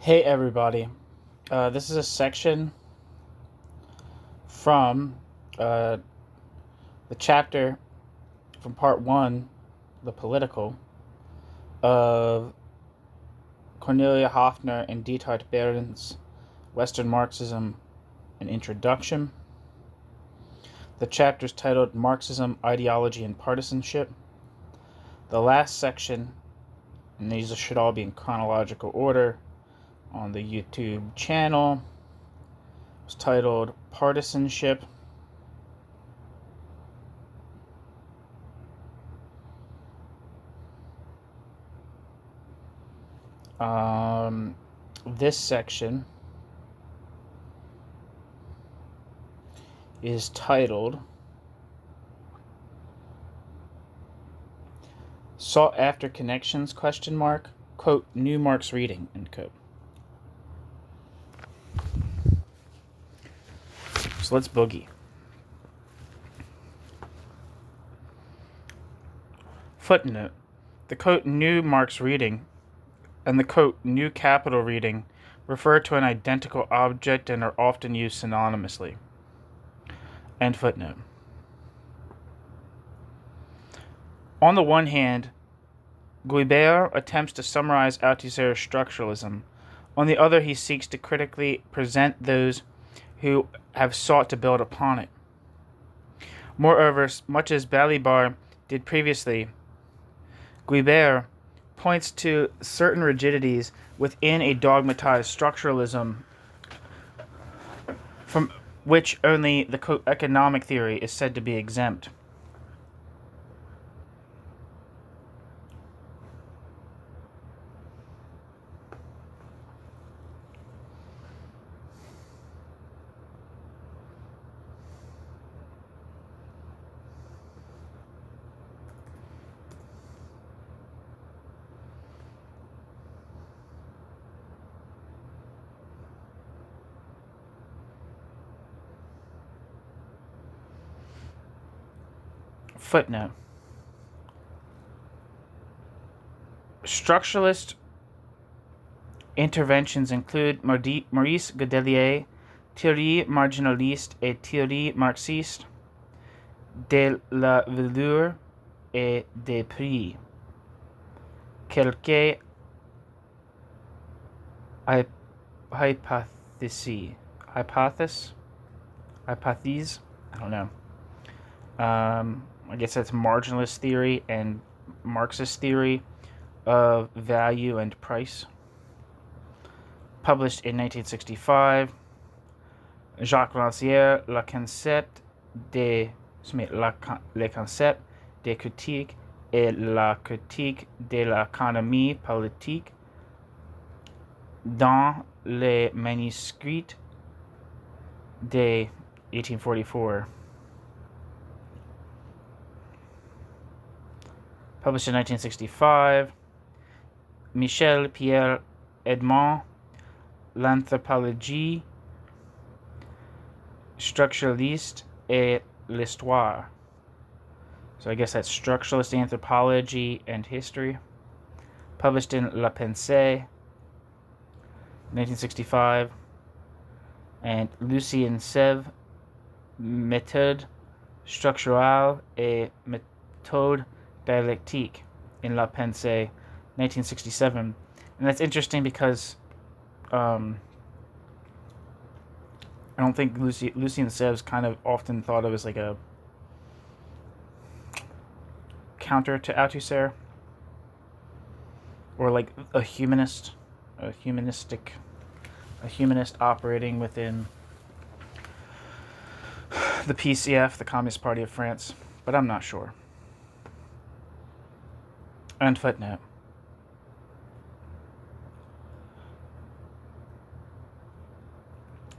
Hey everybody, this is a section from the chapter from part 1, the political, of Kornelia Hafner and Diethard Behrens, Western Marxism, an Introduction. The chapter is titled Marxism, Ideology, and Partisanship. The last section, and these should all be in chronological order on the YouTube channel, was titled Partisanship. This section is titled Sought After Connections, ? Quote, New Marx Reading, end quote. So let's boogie. Footnote. The quote, New Marx Reading and the quote, New Capital Reading refer to an identical object and are often used synonymously. End footnote. On the one hand, Guibert attempts to summarize Althusser's structuralism. On the other, he seeks to critically present those who have sought to build upon it. Moreover, much as Balibar did previously, Guibert points to certain rigidities within a dogmatized structuralism from which only the economic theory is said to be exempt. Footnote. Structuralist interventions include Maurice Godelier, Théorie marginaliste et Théorie marxiste, de la valeur et des prix. Quelques hypotheses, I don't know. I guess that's marginalist theory and Marxist theory of value and price. Published in 1965, Jacques Rancière, Le concept des critiques et la critique de l'économie politique dans les manuscrits de 1844. Published in 1965, Michel Pierre Edmond, L'anthropologie structuraliste et l'histoire. So I guess that's structuralist anthropology and history. Published in La Pensée, 1965. And Lucien Sèvres, Méthode structurale et méthode dialectique in La Pensée, 1967. And that's interesting because I don't think Lucien Sèvres kind of often thought of as like a counter to Althusser, or like a humanist operating within the PCF, the Communist Party of France, but I'm not sure. End footnote.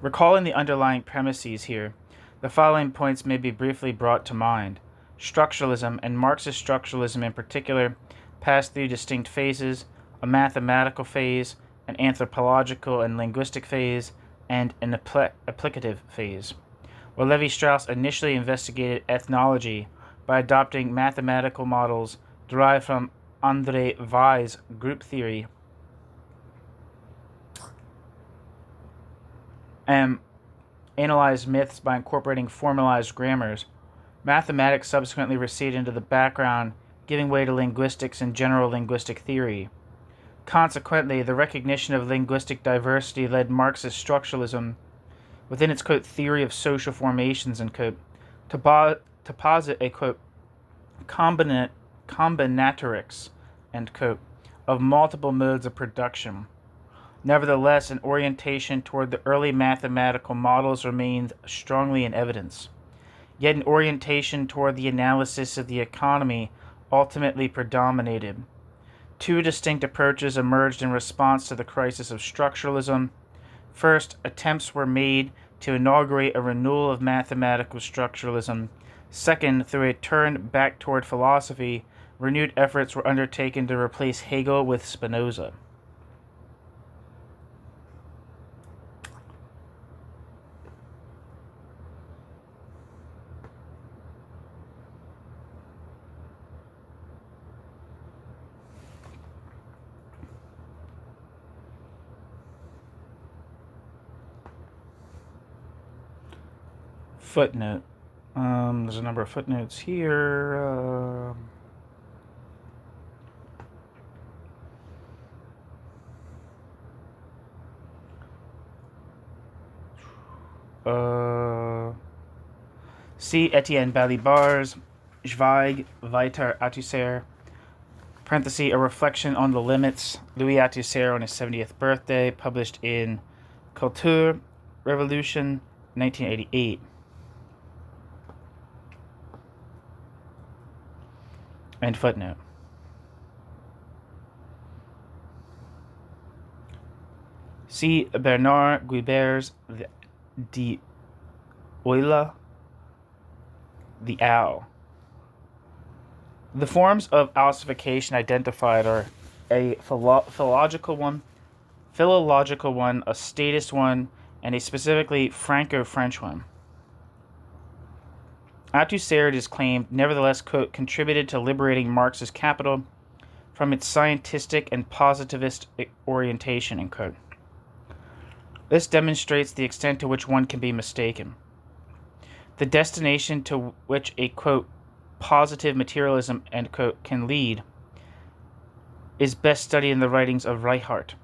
Recalling the underlying premises here, the following points may be briefly brought to mind. Structuralism, and Marxist structuralism in particular, pass through distinct phases: a mathematical phase, an anthropological and linguistic phase, and an applicative phase. While Levi-Strauss initially investigated ethnology by adopting mathematical models derived from André Wei's group theory, and analyzed myths by incorporating formalized grammars, mathematics subsequently receded into the background, giving way to linguistics and general linguistic theory. Consequently, the recognition of linguistic diversity led Marxist structuralism within its, quote, theory of social formations, and quote, to posit a, quote, combinatorics, end quote, of multiple modes of production. Nevertheless, an orientation toward the early mathematical models remained strongly in evidence. Yet an orientation toward the analysis of the economy ultimately predominated. Two distinct approaches emerged in response to the crisis of structuralism. First, attempts were made to inaugurate a renewal of mathematical structuralism. Second, through a turn back toward philosophy, renewed efforts were undertaken to replace Hegel with Spinoza. Footnote. There's a number of footnotes here. See Etienne Balibar's Zweig weiter Althusser, parenthesis, a reflection on the limits, Louis Althusser on his 70th birthday, published in Counter-Reformation, 1988. End footnote. See Bernard Guibert's Die Eule, the owl. The forms of ossification identified are a philological one, a statist one, and a specifically Franco-French one. Althusser, it is claimed, nevertheless, quote, contributed to liberating Marx's capital from its scientistic and positivist orientation, end quote. This demonstrates the extent to which one can be mistaken. The destination to which a, quote, positive materialism, end quote, can lead is best studied in the writings of Reichardt.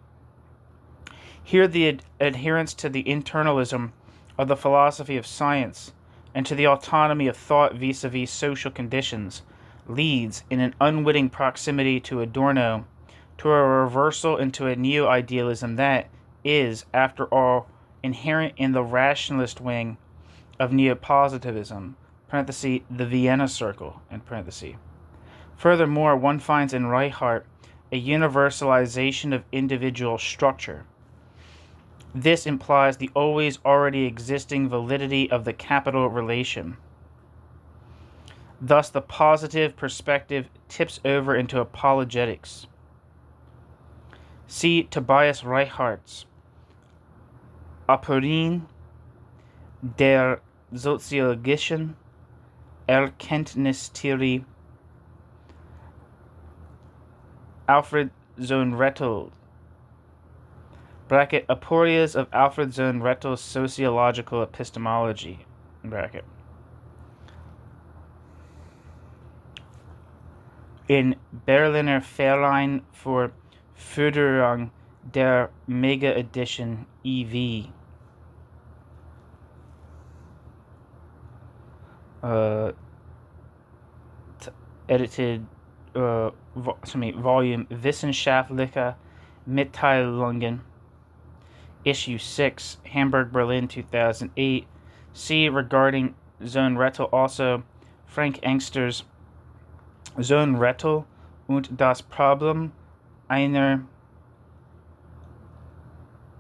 Here the adherence to the internalism of the philosophy of science and to the autonomy of thought vis-a-vis social conditions leads, in an unwitting proximity to Adorno, to a reversal into a neo-idealism that is, after all, inherent in the rationalist wing of neopositivism, parenthesis, the Vienna Circle, end parenthesis. Furthermore, one finds in Reichardt a universalization of individual structure. This implies the always already existing validity of the capital relation. Thus, the positive perspective tips over into apologetics. See Tobias Reichardt's Aporin der soziologischen Erkenntnistheorie, Alfred Sohn-Rettel, bracket, Aporias of Alfred Sohn-Rettel's sociological epistemology, bracket. In Berliner Verein für Förderung der Mega-Edition e.V. Edited volume Wissenschaftliche Mitteilungen, issue 6, Hamburg, Berlin, 2008. See regarding Sohn-Rettel also Frank Engster's Sohn-Rettel und das Problem einer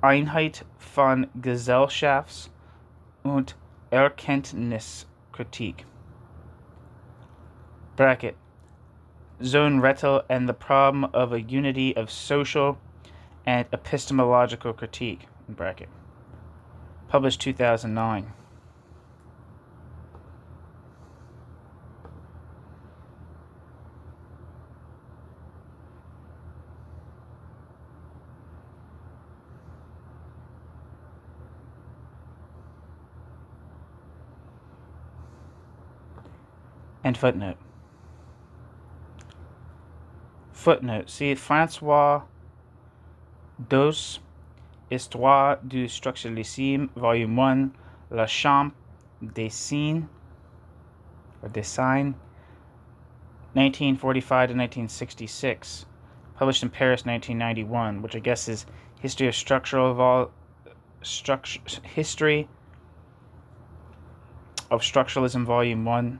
Einheit von Gesellschafts- und Erkenntniskritik, bracket, Sohn-Rettel and the problem of a unity of social and epistemological critique, bracket, published 2009. End footnote. Footnote. See François Dos, Histoire du Structuralisme, Volume 1, Le Champ des Signes, or Design, 1945 to 1966, published in Paris, 1991, which I guess is History of History of Structuralism, Volume 1,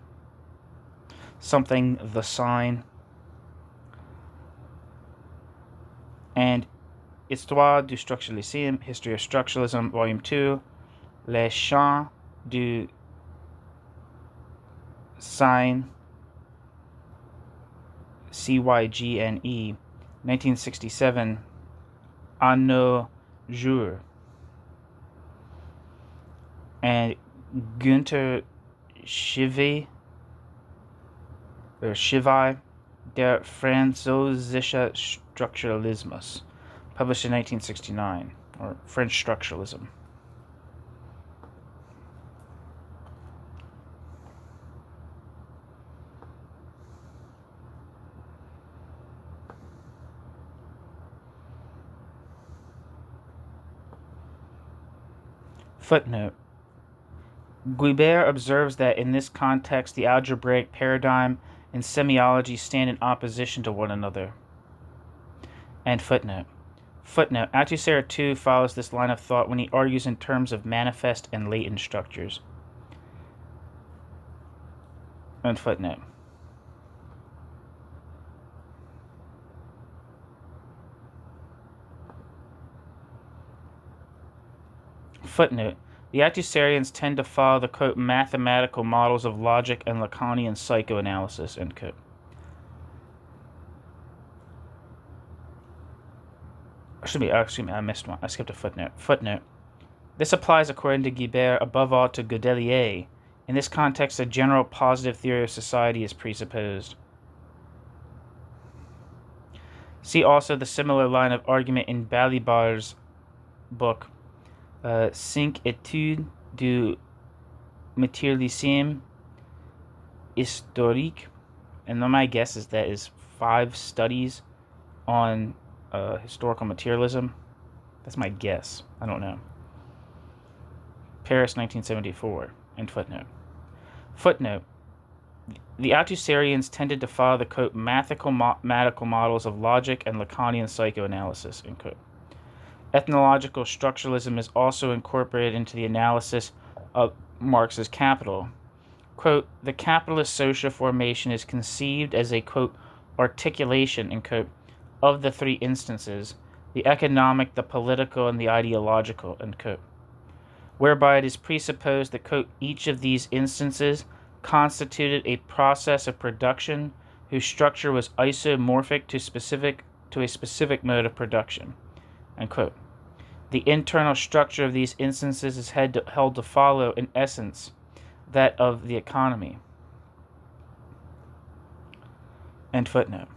something, The Sign, and Histoire du Structuralisme, History of Structuralism, Volume 2, Les Champs du Sign, CYGNE, 1967, A nos jours, and Günther Schivy, or Schivai, Der Französische Strukturalismus, published in 1969, or French Structuralism. Footnote. Guibert observes that in this context the algebraic paradigm and semiology stand in opposition to one another. End footnote. Footnote. Althusser too follows this line of thought when he argues in terms of manifest and latent structures. End footnote. Footnote. The Althusserians tend to follow the, quote, mathematical models of logic and Lacanian psychoanalysis, end quote. Excuse me, I missed one. I skipped a footnote. Footnote. This applies, according to Guibert, above all to Godelier. In this context, a general positive theory of society is presupposed. See also the similar line of argument in Balibar's book, Cinq études du materialisme historique, and my guess is that is 5 studies on historical materialism. That's my guess. I don't know. Paris, 1974. End footnote. Footnote. The Althusserians tended to follow the, quote, mathematical models of logic and Lacanian psychoanalysis, end quote. Ethnological structuralism is also incorporated into the analysis of Marx's Capital. Quote, the capitalist social formation is conceived as a, quote, articulation, end quote, of the 3 instances, the economic, the political, and the ideological, end quote, whereby it is presupposed that, quote, each of these instances constituted a process of production whose structure was isomorphic to a specific mode of production, end quote. The internal structure of these instances is held to follow, in essence, that of the economy. End footnote.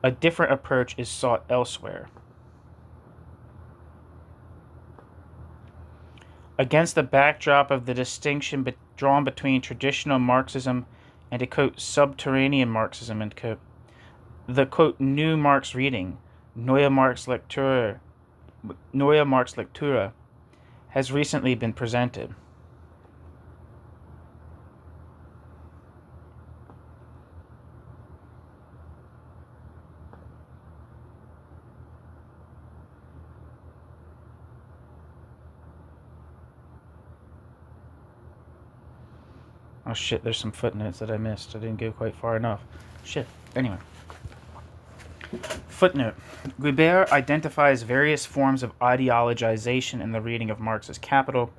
A different approach is sought elsewhere. Against the backdrop of the distinction drawn between traditional Marxism and a, quote, subterranean Marxism, end quote, the, quote, new Marx reading, Neue Marx-Lektur, has recently been presented. Oh shit, there's some footnotes that I missed. I didn't go quite far enough. Shit. Anyway. Footnote. Guibert identifies various forms of ideologization in the reading of Marx's Capital.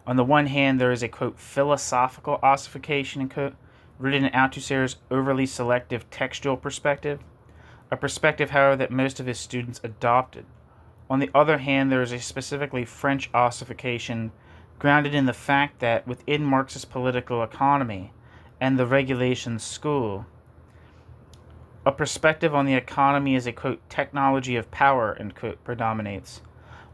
On the one hand, there is a, quote, philosophical ossification, end quote, rooted in Althusser's overly selective textual perspective, a perspective, however, that most of his students adopted. On the other hand, there is a specifically French ossification grounded in the fact that within Marxist political economy and the regulation school, a perspective on the economy as a, quote, technology of power, end quote, predominates,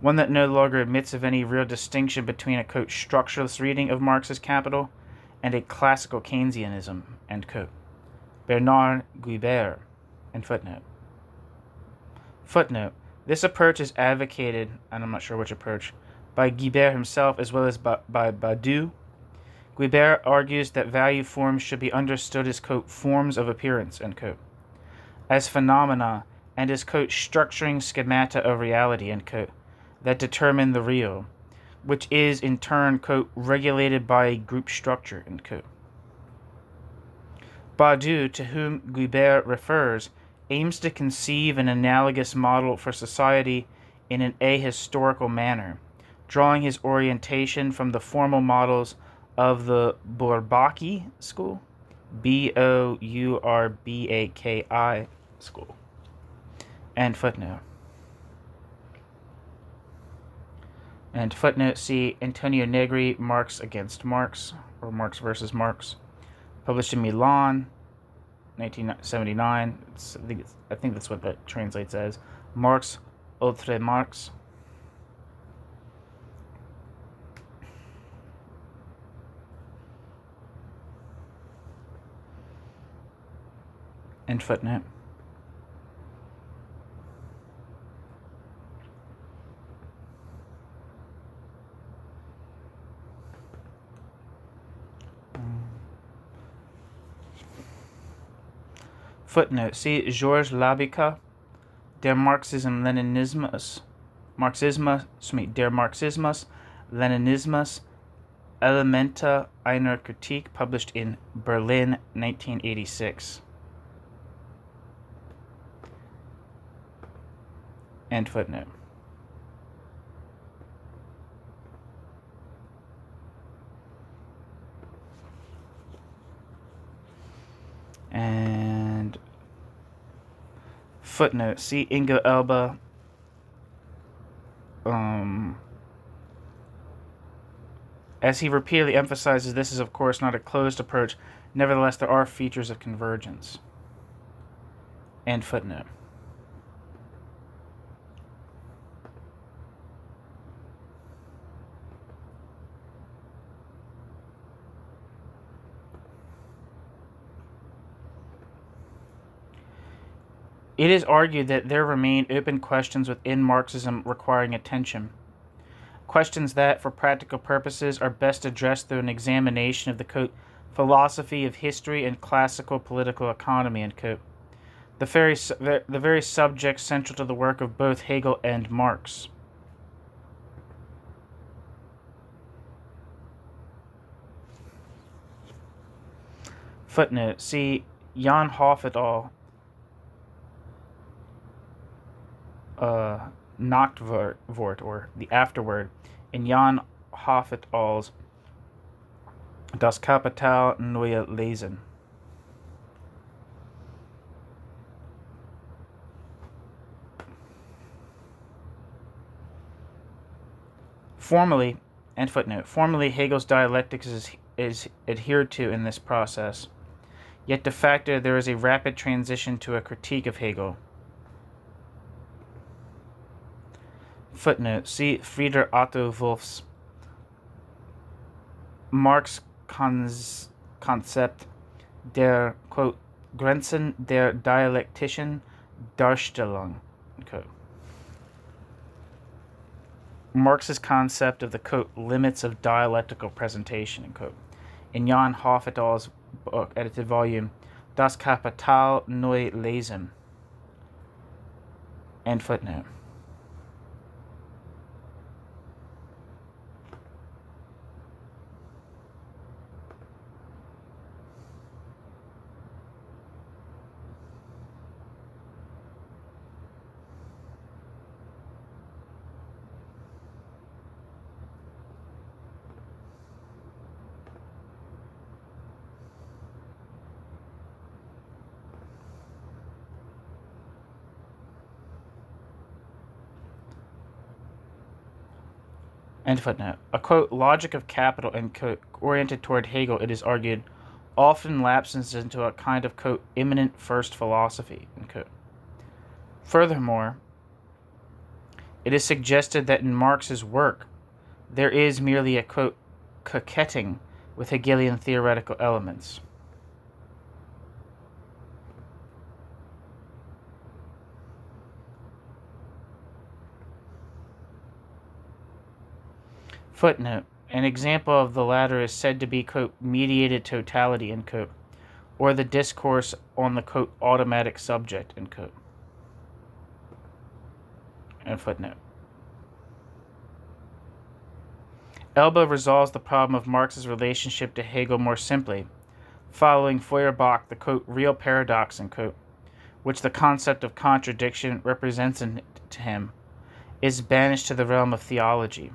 one that no longer admits of any real distinction between a, quote, structuralist reading of Marx's Capital and a classical Keynesianism, end quote. Bernard Guibert, end footnote. Footnote. This approach is advocated, and I'm not sure which approach, by Guibert himself as well as by Badiou. Guibert argues that value forms should be understood as, quote, forms of appearance, end quote, as phenomena, and as, quote, structuring schemata of reality, end quote, that determine the real, which is in turn, quote, regulated by a group structure, end quote. Badiou, to whom Guibert refers, aims to conceive an analogous model for society in an ahistorical manner, drawing his orientation from the formal models of the Bourbaki school, Bourbaki school, and footnote. And footnote C, Antonio Negri, Marx Against Marx, or Marx versus Marx, published in Milan, 1979. I think that's what that translates as. Marx Autre Marx. End footnote. Footnote. See Georges Labica, Der Marxismus-Leninismus, Der Marxismus-Leninismus, Elementa einer Kritik, published in Berlin, 1986. End footnote. And footnote. See Ingo Elba. As he repeatedly emphasizes, this is of course not a closed approach. Nevertheless, there are features of convergence. End footnote. It is argued that there remain open questions within Marxism requiring attention. Questions that, for practical purposes, are best addressed through an examination of the, quote, philosophy of history and classical political economy, end quote. The very subject central to the work of both Hegel and Marx. Footnote. See Jan Hoff et al. Nachtwort, or the afterword, in Jan Hoff et al.'s Das Kapital Neue Lesen. Formally, end footnote, formally Hegel's dialectics is adhered to in this process, yet de facto there is a rapid transition to a critique of Hegel. Footnote. See Frieder Otto Wolff's Marx Konzept der, quote, Grenzen der dialektischen Darstellung, quote. Marx's concept of the, quote, limits of dialectical presentation, end quote, in Jan Hoff et al.'s book, edited volume Das Kapital Neu Lesen. End footnote. End footnote. A, quote, logic of capital, end quote, oriented toward Hegel, it is argued, often lapses into a kind of, quote, immanent first philosophy, end quote. Furthermore, It is suggested that in Marx's work, there is merely a, quote, coquetting with Hegelian theoretical elements. Footnote. An example of the latter is said to be, quote, mediated totality, end quote, or the discourse on the, quote, automatic subject, end quote. And footnote. Elba resolves the problem of Marx's relationship to Hegel more simply, following Feuerbach the, quote, real paradox, end quote, which the concept of contradiction represents to him, is banished to the realm of theology.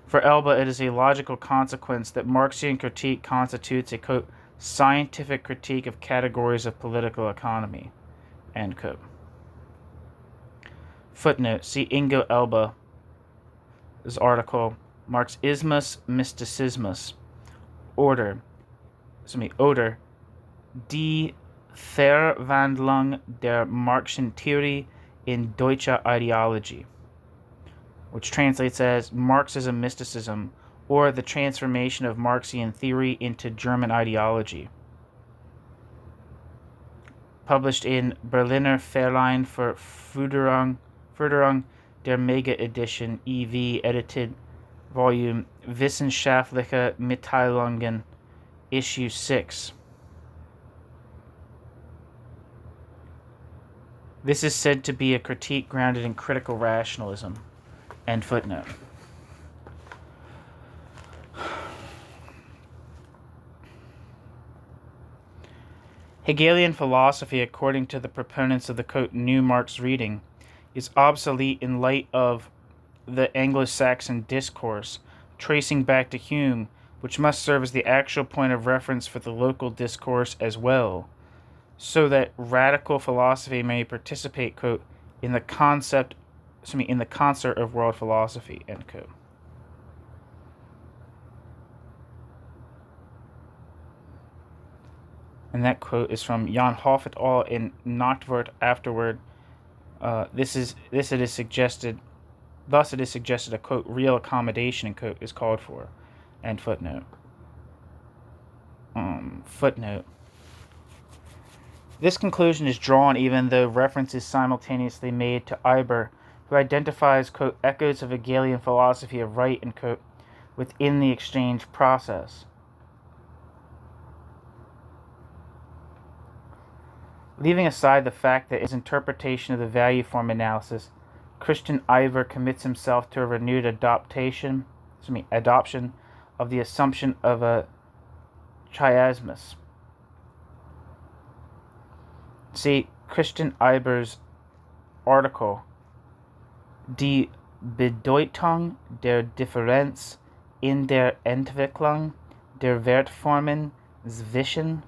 For Elba, it is a logical consequence that Marxian critique constitutes a, quote, scientific critique of categories of political economy, end quote. Footnote. See Ingo Elba's article, Marxismus Mysticismus, Oder, Die Verwandlung der Marxischen Theorie in deutsche Ideologie, which translates as Marxism Mysticism, or the transformation of Marxian theory into German ideology. Published in Berliner Verein für Förderung der Mega-Edition EV, edited volume Wissenschaftliche Mitteilungen, issue 6. This is said to be a critique grounded in critical rationalism. End footnote. Hegelian philosophy, according to the proponents of the, quote, new Marx reading, is obsolete in light of the Anglo-Saxon discourse, tracing back to Hume, which must serve as the actual point of reference for the local discourse as well, so that radical philosophy may participate, quote, in the concert of world philosophy, end quote. And that quote is from Jan Hoff et al. In Nachtwort afterward. Thus it is suggested a, quote, real accommodation, end quote, is called for, end footnote. Footnote. This conclusion is drawn even though reference is simultaneously made to Eiber, who identifies, quote, echoes of Hegelian philosophy of right, end quote, within the exchange process. Leaving aside the fact that his interpretation of the value form analysis, Christian Eiber commits himself to a renewed adoption of the assumption of a chiasmus. See Christian Eiber's article, Die Bedeutung der Differenz in der Entwicklung der Wertformen zwischen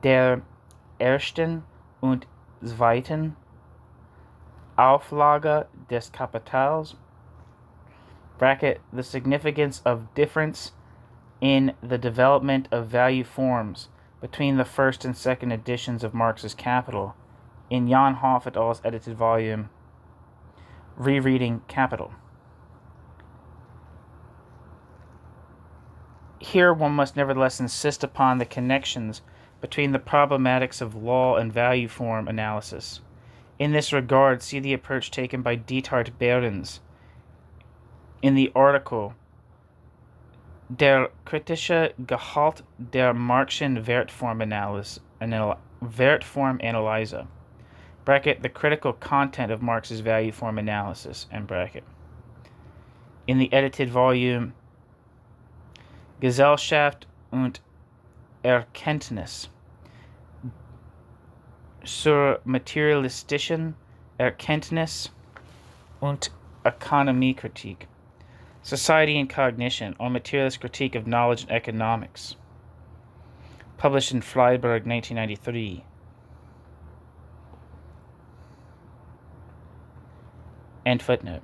der ersten und zweiten Auflage des Kapitals, bracket, the significance of difference in the development of value forms between the first and second editions of Marx's Capital, in Jan Hoff et al.'s edited volume, Rereading Capital. Here one must nevertheless insist upon the connections between the problematics of law and value form analysis. In this regard, see the approach taken by Diethard Behrens in the article Der kritische Gehalt der Marxischen Wertformanalyse, bracket, the critical content of Marx's value form analysis, end bracket. In the edited volume Gesellschaft und Erkenntnis zur materialistischen Erkenntnis und Ökonomiekritik, Society and Cognition, on Materialist Critique of Knowledge and Economics, published in Freiburg, 1993. End footnote.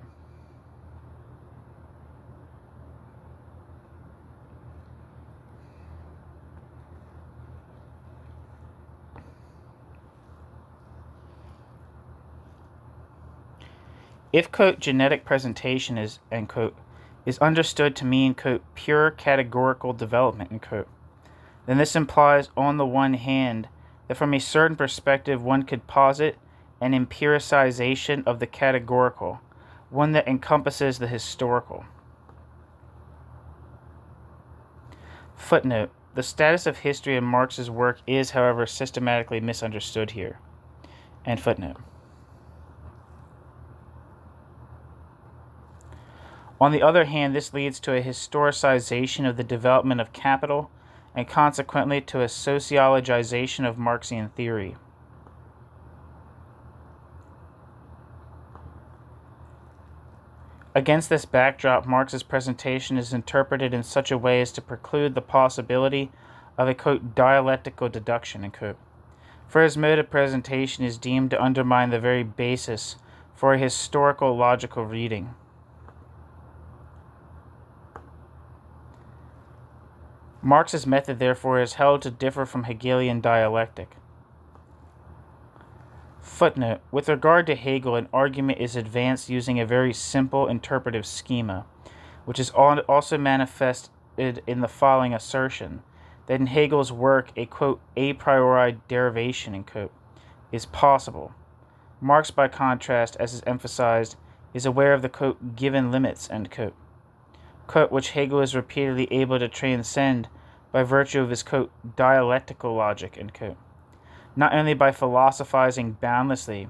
If, quote, genetic presentation is, end quote, is understood to mean, quote, pure categorical development, end quote, then this implies, on the one hand, that from a certain perspective one could posit an empiricization of the categorical, one that encompasses the historical. Footnote: the status of history in Marx's work is, however, systematically misunderstood here. End footnote. On the other hand, this leads to a historicization of the development of capital and consequently to a sociologization of Marxian theory. Against this backdrop, Marx's presentation is interpreted in such a way as to preclude the possibility of a, quote, dialectical deduction, end quote, for his mode of presentation is deemed to undermine the very basis for a historical logical reading. Marx's method, therefore, is held to differ from Hegelian dialectic. Footnote: with regard to Hegel, an argument is advanced using a very simple interpretive schema, which is also manifested in the following assertion, that in Hegel's work a, quote, a priori derivation, end quote, is possible. Marx, by contrast, as is emphasized, is aware of the, quote, given limits, end quote, which Hegel is repeatedly able to transcend by virtue of his, quote, dialectical logic, end quote, not only by philosophizing boundlessly,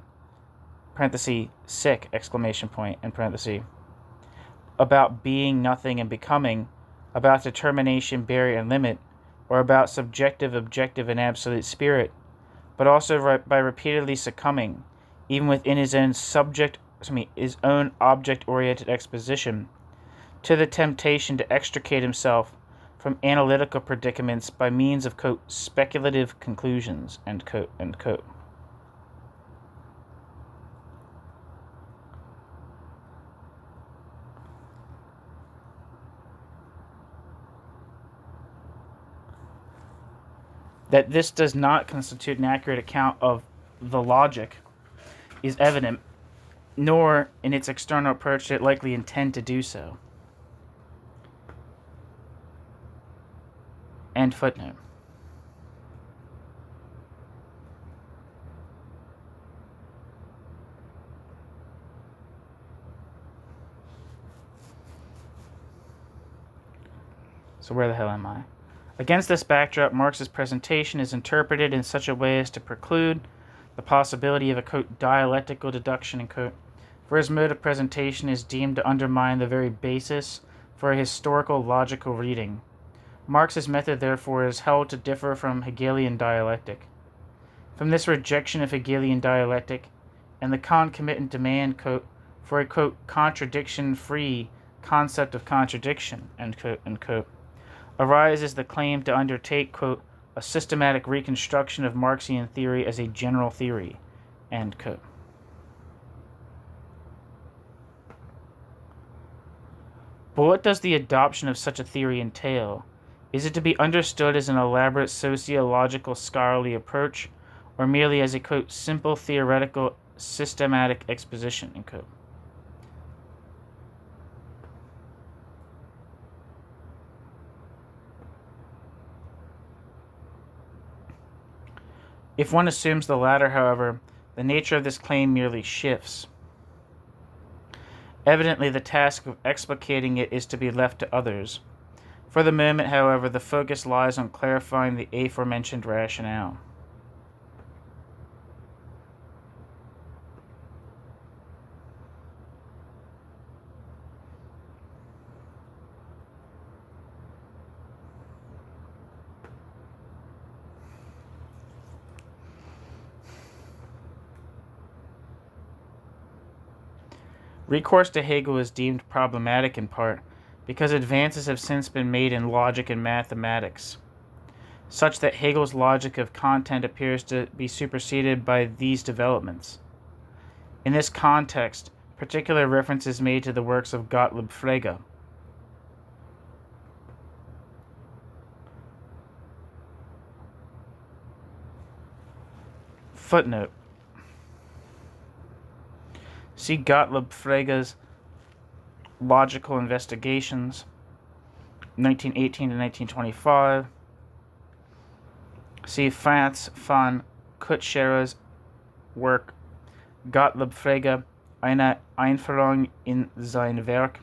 sick, exclamation point, in parenthesis, about being, nothing, and becoming, about determination, barrier, and limit, or about subjective, objective, and absolute spirit, but also by repeatedly succumbing, even within his own his own object-oriented exposition, to the temptation to extricate himself from analytical predicaments by means of, quote, speculative conclusions, end quote, end quote. That this does not constitute an accurate account of the logic is evident, nor in its external approach did it likely intend to do so. End footnote. So where the hell am I? Against this backdrop, Marx's presentation is interpreted in such a way as to preclude the possibility of a, quote, dialectical deduction, end quote, for his mode of presentation is deemed to undermine the very basis for a historical logical reading. Marx's method, therefore, is held to differ from Hegelian dialectic. From this rejection of Hegelian dialectic and the concomitant demand, quote, for a, quote, contradiction-free concept of contradiction, end quote, arises the claim to undertake, quote, a systematic reconstruction of Marxian theory as a general theory, end quote. But what does the adoption of such a theory entail? Is it to be understood as an elaborate sociological scholarly approach, or merely as a, quote, simple theoretical systematic exposition, end quote? If one assumes the latter, however, the nature of this claim merely shifts. Evidently, the task of explicating it is to be left to others. For the moment, however, the focus lies on clarifying the aforementioned rationale. Recourse to Hegel is deemed problematic in part because advances have since been made in logic and mathematics, such that Hegel's logic of content appears to be superseded by these developments. In this context, particular reference is made to the works of Gottlob Frege. Footnote: See Gottlob Frege's Logical Investigations, 1918 to 1925. See Franz von Kutschera's work Gottlob Frege, eine Einführung in sein Werk.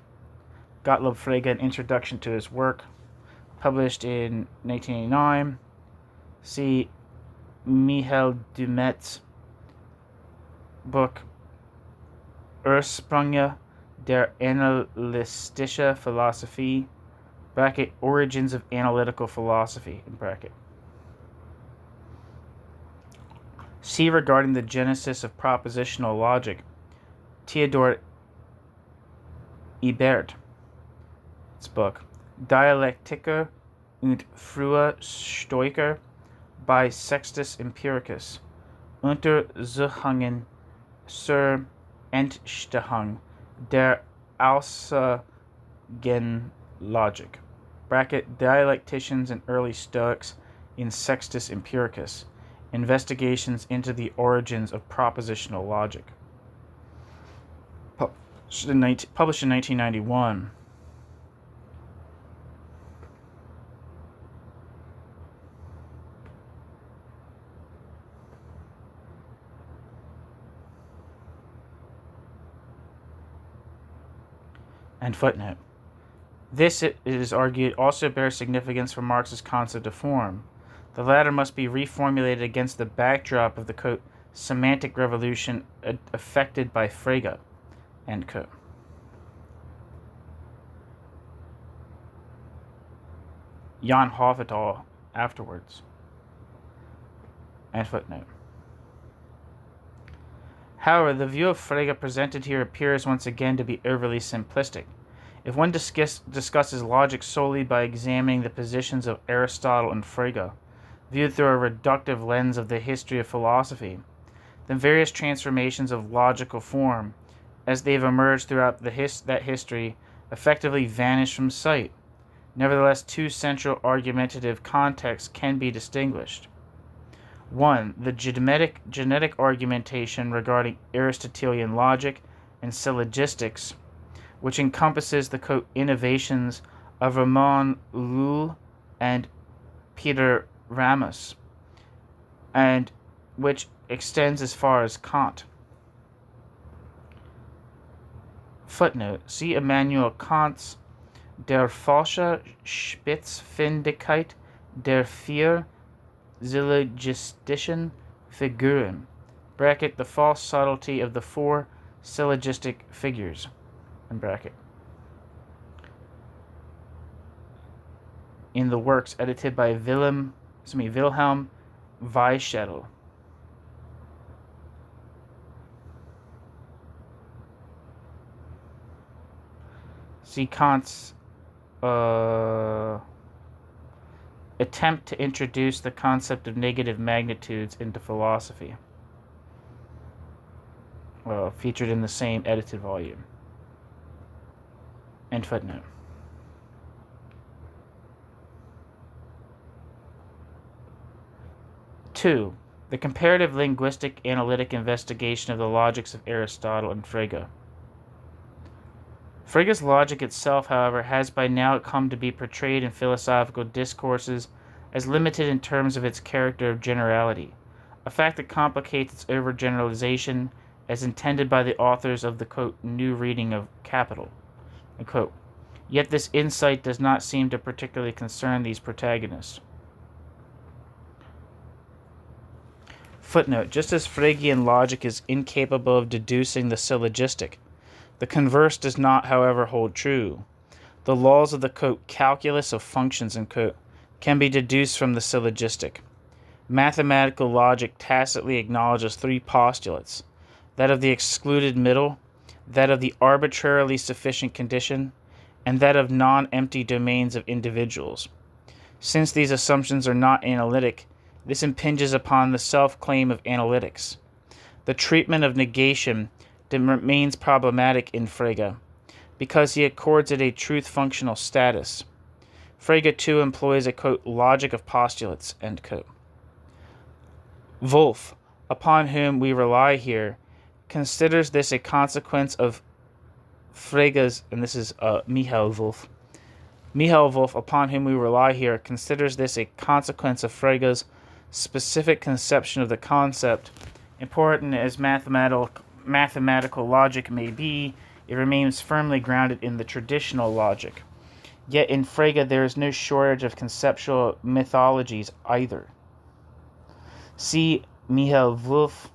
Gottlob Frege, an introduction to his work, published in 1989. See Michael Dumet's book Ursprünge der analytische Philosophie, bracket, Origins of Analytical Philosophy, in bracket. See regarding the genesis of propositional logic, Theodor Ebert, its book, Dialektiker und frühe Stoiker by Sextus Empiricus, Untersuchungen zur Entstehung der Aussagenlogik, bracket, Dialecticians and Early Stoics in Sextus Empiricus, Investigations into the Origins of Propositional Logic, published in 1991. And footnote. This, it is argued, also bears significance for Marx's concept of form. The latter must be reformulated against the backdrop of the, quote, semantic revolution effected by Frege, end quote. Jan Hofetal afterwards. End footnote. However, the view of Frege presented here appears once again to be overly simplistic. If one discusses logic solely by examining the positions of Aristotle and Frege, viewed through a reductive lens of the history of philosophy, then various transformations of logical form, as they have emerged throughout that history, effectively vanish from sight. Nevertheless, two central argumentative contexts can be distinguished. One, the genetic argumentation regarding Aristotelian logic and syllogistics, which encompasses the, quote, innovations of Ramon Lull and Peter Ramus, and which extends as far as Kant. Footnote. See Immanuel Kant's Der falsche Spitzfindigkeit der vier syllogistischen Figuren, bracket, the false subtlety of the four syllogistic figures, in bracket, in the works edited by Wilhelm Weichsel. See Kant's attempt to introduce the concept of negative magnitudes into philosophy, featured in the same edited volume. End footnote. Two, the comparative linguistic analytic investigation of the logics of Aristotle and Frege. Frege's logic itself, however, has by now come to be portrayed in philosophical discourses as limited in terms of its character of generality, a fact that complicates its overgeneralization as intended by the authors of the, quote, new reading of Capital, unquote. Yet this insight does not seem to particularly concern these protagonists. Footnote. Just as Fregean logic is incapable of deducing the syllogistic, the converse does not, however, hold true. The laws of the, quote, calculus of functions, unquote, can be deduced from the syllogistic. Mathematical logic tacitly acknowledges three postulates: that of the excluded middle, that of the arbitrarily sufficient condition, and that of non-empty domains of individuals. Since these assumptions are not analytic, this impinges upon the self-claim of analytics. The treatment of negation remains problematic in Frege, because he accords it a truth-functional status. Frege, too, employs a, quote, logic of postulates, end quote. Wolff, upon whom we rely here, considers this a consequence of Frege's, and this is Michael Wolff. Michael Wolff, upon whom we rely here, considers this a consequence of Frege's specific conception of the concept. Important as mathematical logic may be, it remains firmly grounded in the traditional logic. Yet in Frege there is no shortage of conceptual mythologies either. See Michael Wolff,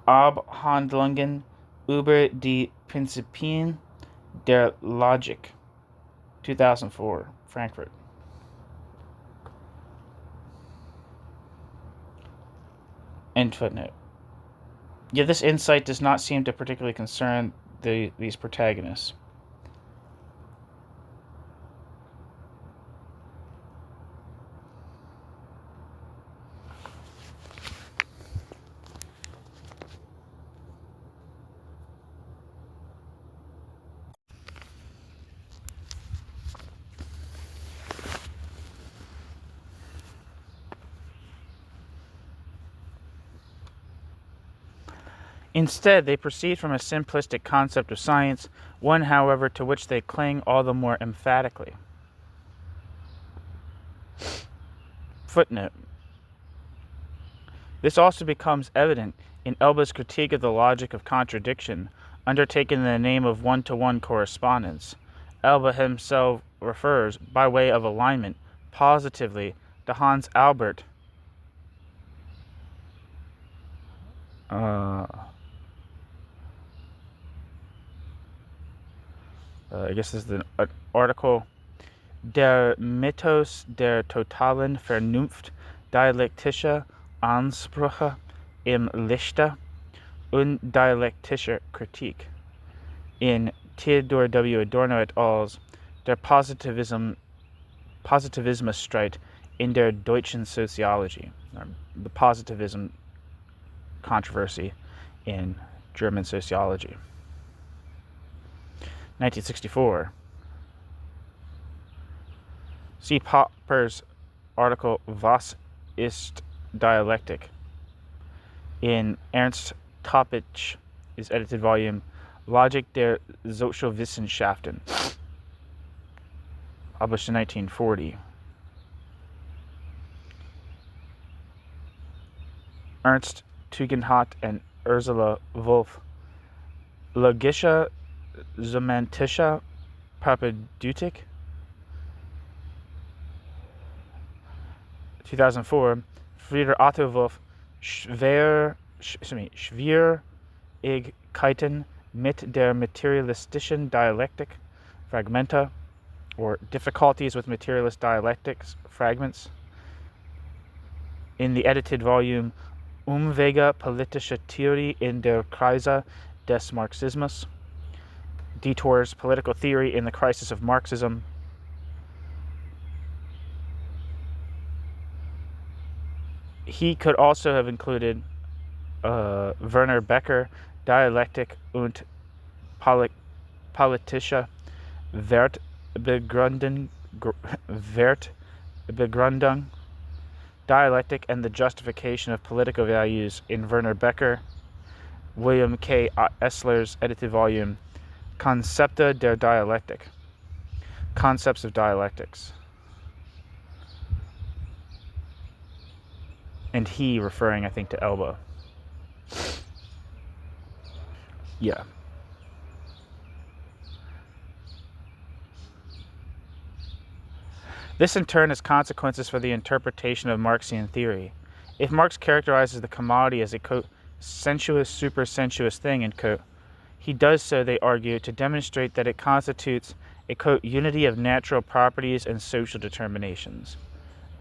Abhandlungen über die Prinzipien der Logik, 2004, Frankfurt. End footnote. Yet this insight does not seem to particularly concern these protagonists. Instead, they proceed from a simplistic concept of science, one, however, to which they cling all the more emphatically. Footnote. This also becomes evident in Elba's critique of the logic of contradiction, undertaken in the name of one-to-one correspondence. Elba himself refers, by way of alignment, positively to Hans Albert I guess this is an article, Der Mythos der totalen Vernunft, dialektische Ansprüche im Lichte und dialektische Kritik, in Theodor W. Adorno et al.'s Der Positivismus-Streit in der deutschen Soziologie, the positivism controversy in German sociology. 1964. See Popper's article Was ist Dialektik? In Ernst Toppich's edited volume Logik der Sozialwissenschaften, published in 1940. Ernst Tugendhat and Ursula Wolff, Logische Semantische Propedeutik, 2004. Frieder Otto Wolff, Schwierigkeiten mit der materialistischen Dialektik, Fragmenta, or Difficulties with Materialist Dialectics, Fragments, in the edited volume Umwege politische Theorie in der Krise des Marxismus, Detours, Political Theory in the Crisis of Marxism. He could also have included Werner Becker, Dialektik und politische Wertbegründung, Dialectic and the Justification of Political Values, in Werner Becker. William K. Essler's edited volume Konzepte der Dialektik, Concepts of Dialectics. And he referring, I think, to Elba. Yeah. This in turn has consequences for the interpretation of Marxian theory. If Marx characterizes the commodity as a, quote, sensuous, supersensuous thing, end quote, he does so, they argue, to demonstrate that it constitutes a, quote, unity of natural properties and social determinations,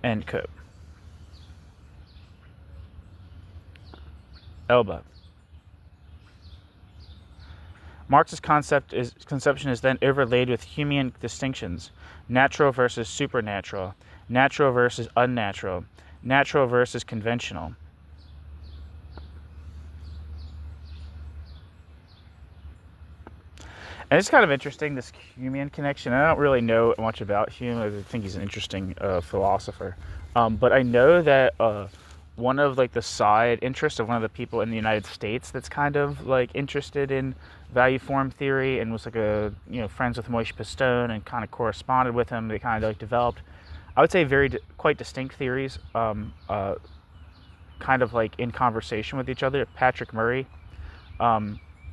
end quote. Elba. Marx's conception is then overlaid with Humean distinctions: natural versus supernatural, natural versus unnatural, natural versus conventional. And it's kind of interesting, this Humean connection. I don't really know much about Hume. I think he's an interesting philosopher. But I know that one of like the side interests of one of the people in the United States that's kind of like interested in value form theory, and was like a friends with Moishe Pistone and kind of corresponded with him. They kind of like developed, I would say, quite distinct theories, kind of like in conversation with each other. Patrick Murray,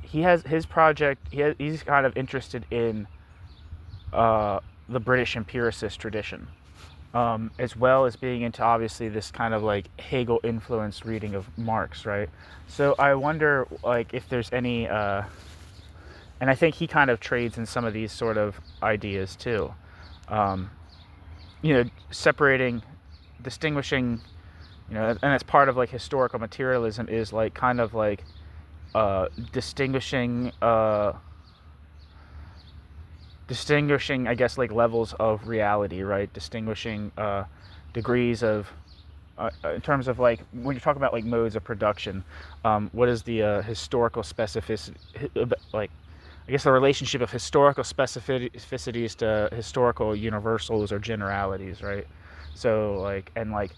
he has his project. He's kind of interested in the British empiricist tradition, as well as being into obviously this kind of like Hegel influenced reading of Marx, right? So I wonder like if there's any, and I think he kind of trades in some of these sort of ideas too, separating, distinguishing, and it's part of like historical materialism is like kind of like distinguishing, I guess, like levels of reality, right? Distinguishing degrees of, in terms of like when you talk about like modes of production, what is the historical specificity, like I guess the relationship of historical specificities to historical universals or generalities, right? So like, and like,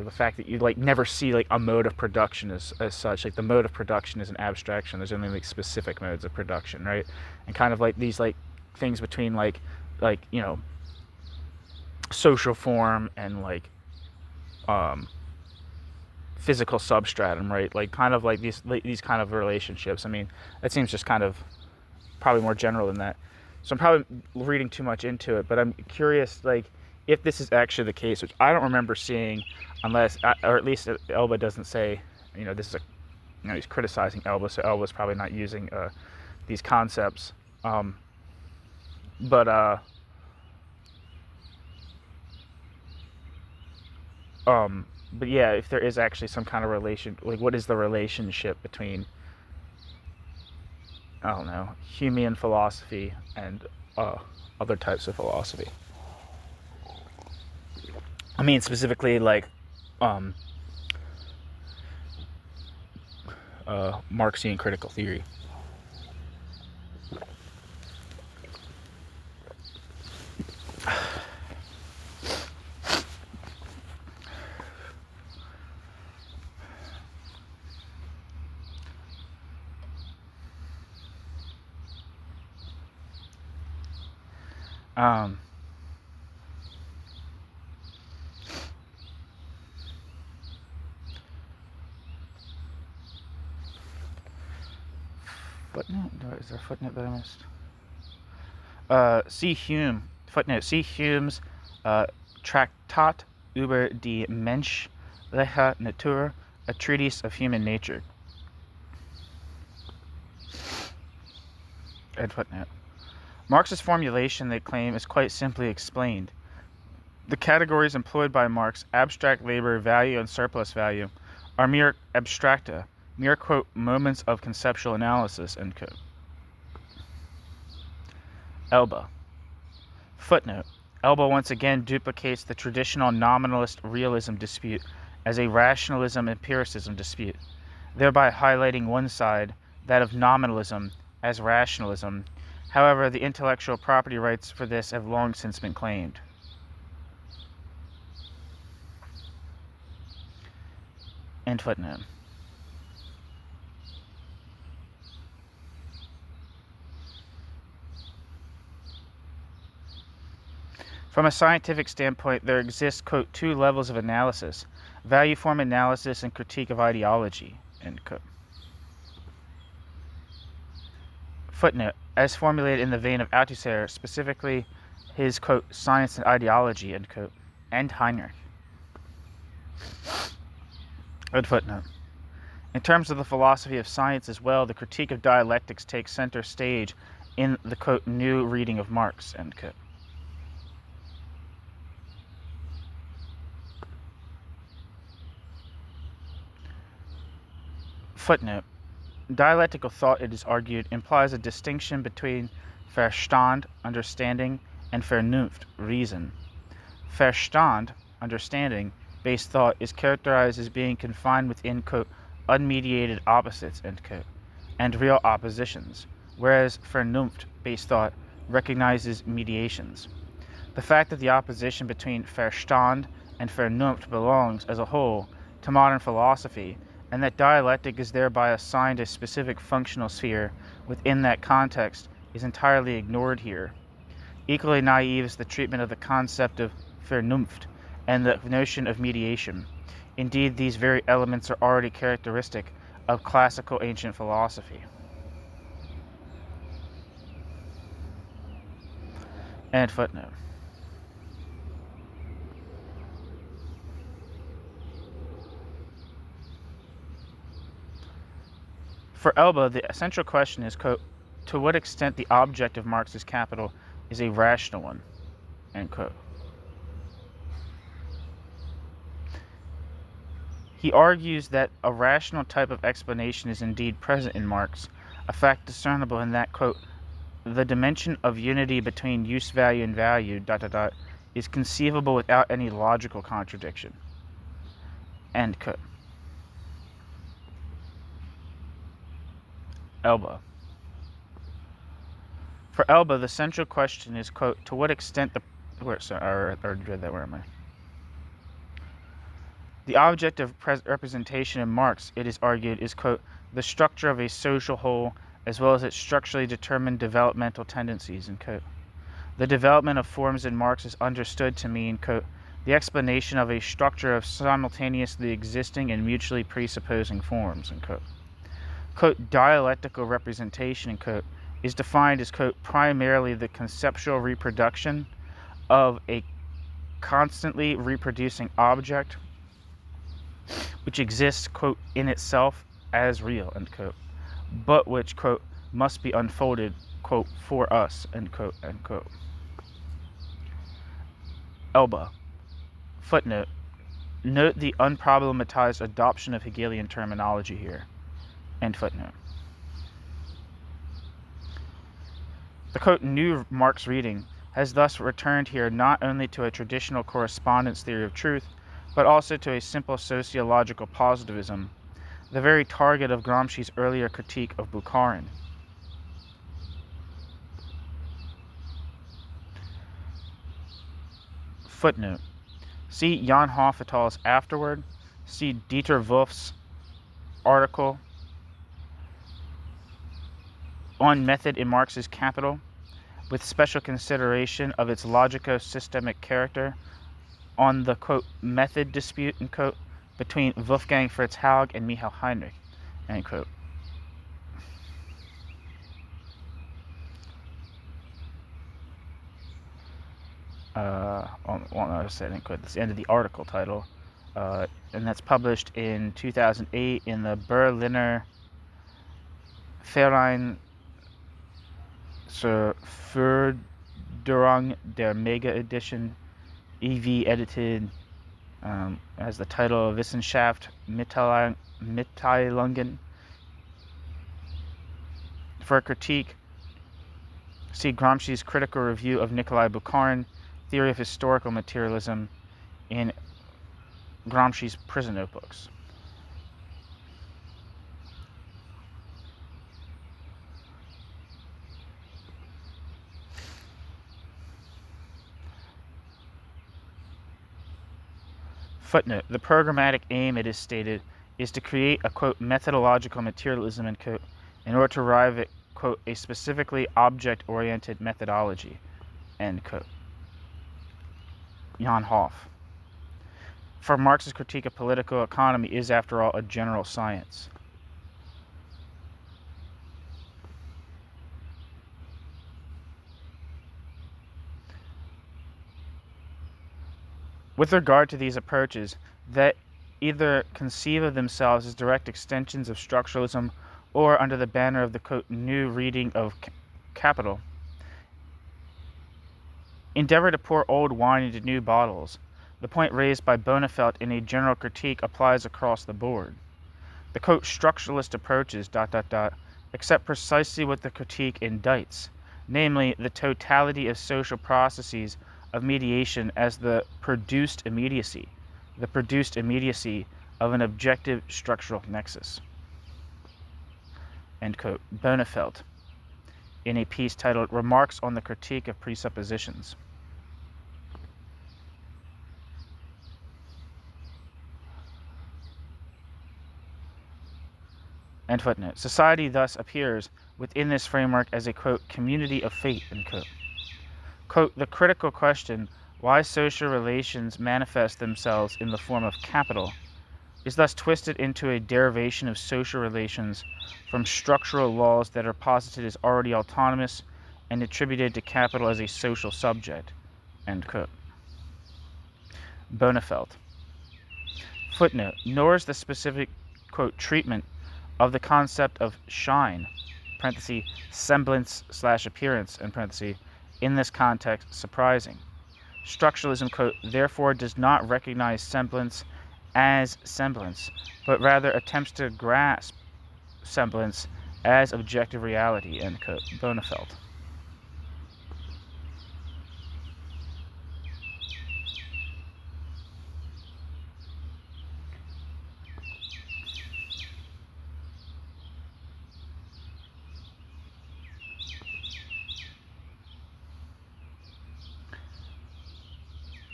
the fact that you like never see like a mode of production as such, like the mode of production is an abstraction. There's only like specific modes of production, right? And kind of like these like things between like social form and like physical substratum, right? Like kind of like these kind of relationships. I mean, that seems just kind of probably more general than that. So I'm probably reading too much into it, but I'm curious like if this is actually the case, which I don't remember seeing, unless, or at least Elba doesn't say, this is he's criticizing Elba, so Elba's probably not using these concepts. But yeah, if there is actually some kind of relation, like what is the relationship between, I don't know, Humean philosophy and other types of philosophy? I mean, specifically like Marxian critical theory. Footnote? Is there a footnote that I missed? See Hume. Footnote. See Hume's Traktat über die menschliche Natur, a treatise of human nature. End footnote. Marx's formulation, they claim, is quite simply explained. The categories employed by Marx, abstract labor, value, and surplus value, are mere abstracta, mere, quote, moments of conceptual analysis, end quote. Elba. Footnote. Elba once again duplicates the traditional nominalist realism dispute as a rationalism empiricism dispute, thereby highlighting one side, that of nominalism, as rationalism. However, the intellectual property rights for this have long since been claimed. End footnote. From a scientific standpoint, there exist, quote, two levels of analysis, value form analysis and critique of ideology, end quote. Footnote. As formulated in the vein of Althusser, specifically his, quote, science and ideology, end quote, and Heinrich. End footnote. In terms of the philosophy of science as well, the critique of dialectics takes center stage in the, quote, new reading of Marx, end quote. Footnote. Dialectical thought, it is argued, implies a distinction between Verstand, understanding, and Vernunft, reason. Verstand, understanding, based thought is characterized as being confined within, quote, unmediated opposites, end quote, and real oppositions, whereas Vernunft, based thought, recognizes mediations. The fact that the opposition between Verstand and Vernunft belongs, as a whole, to modern philosophy, and that dialectic is thereby assigned a specific functional sphere within that context is entirely ignored here. Equally naive is the treatment of the concept of Vernunft and the notion of mediation. Indeed, these very elements are already characteristic of classical ancient philosophy. And footnote. For Elba, the essential question is, quote, to what extent the object of Marx's capital is a rational one, end quote. He argues that a rational type of explanation is indeed present in Marx, a fact discernible in that, quote, the dimension of unity between use value and value, is conceivable without any logical contradiction, end quote. Elba. For Elba, the central question is, quote, to what extent the... The object of representation in Marx, it is argued, is, quote, the structure of a social whole as well as its structurally determined developmental tendencies, end quote. The development of forms in Marx is understood to mean, quote, the explanation of a structure of simultaneously existing and mutually presupposing forms, end quote. Quote, dialectical representation, end quote, is defined as, quote, primarily the conceptual reproduction of a constantly reproducing object which exists, quote, in itself as real, end quote, but which, quote, must be unfolded, quote, for us, end quote, end quote. Elba. Footnote. Note the unproblematized adoption of Hegelian terminology here. End footnote. The, quote, new Marx reading has thus returned here not only to a traditional correspondence theory of truth, but also to a simple sociological positivism, the very target of Gramsci's earlier critique of Bukharin. Footnote. See Jan Hofetal's Afterword. See Dieter Wolff's article on method in Marx's Capital, with special consideration of its logico-systemic character, on the, quote, method dispute, end quote, between Wolfgang Fritz Haug and Michael Heinrich, end quote. That's the end of the article title, and that's published in 2008 in the Berliner Verein zur Förderung der Mega-Edition, EV edited, as the title of Wissenschaft Mitteilungen. For a critique, see Gramsci's critical review of Nikolai Bukharin, Theory of Historical Materialism, in Gramsci's Prison Notebooks. Footnote. The programmatic aim, it is stated, is to create a, quote, methodological materialism, end quote, in order to arrive at, quote, a specifically object-oriented methodology, end quote. Jan Hoff. For Marx's critique of political economy is, after all, a general science. With regard to these approaches, that either conceive of themselves as direct extensions of structuralism or under the banner of the, quote, new reading of Capital, endeavor to pour old wine into new bottles. The point raised by Bonafelt in a general critique applies across the board. The, quote, structuralist approaches, accept precisely what the critique indicts, namely the totality of social processes of mediation as the produced immediacy of an objective structural nexus. End quote. Bonafelt, in a piece titled Remarks on the Critique of Presuppositions. End footnote. Society thus appears within this framework as a, quote, community of fate, end quote. Quote, the critical question, why social relations manifest themselves in the form of capital, is thus twisted into a derivation of social relations from structural laws that are posited as already autonomous and attributed to capital as a social subject, end quote. Bonafelt. Footnote, nor is the specific, quote, treatment of the concept of shine, parenthesis, semblance / appearance, in parenthesis, in this context surprising. Structuralism, quote, therefore does not recognize semblance as semblance, but rather attempts to grasp semblance as objective reality, end quote. Bonafelt.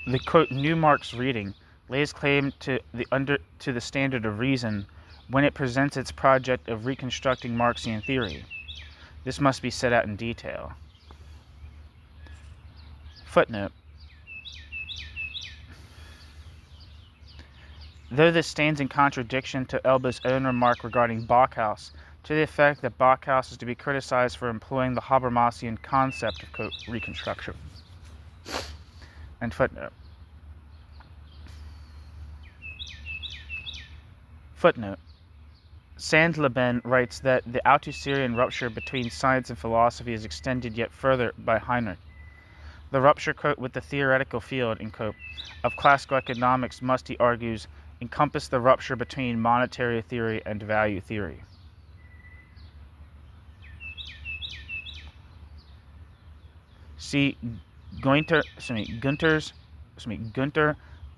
The, quote, new Marx reading lays claim to the standard of reason when it presents its project of reconstructing Marxian theory. This must be set out in detail. Footnote. Though this stands in contradiction to Elba's own remark regarding Bauhaus, to the effect that Bauhaus is to be criticized for employing the Habermasian concept of, quote, reconstruction. And footnote. Footnote. Sandleben writes that the Althusserian rupture between science and philosophy is extended yet further by Heinrich. The rupture, quote, with the theoretical field, end quote, of classical economics must, he argues, encompass the rupture between monetary theory and value theory. See Gunther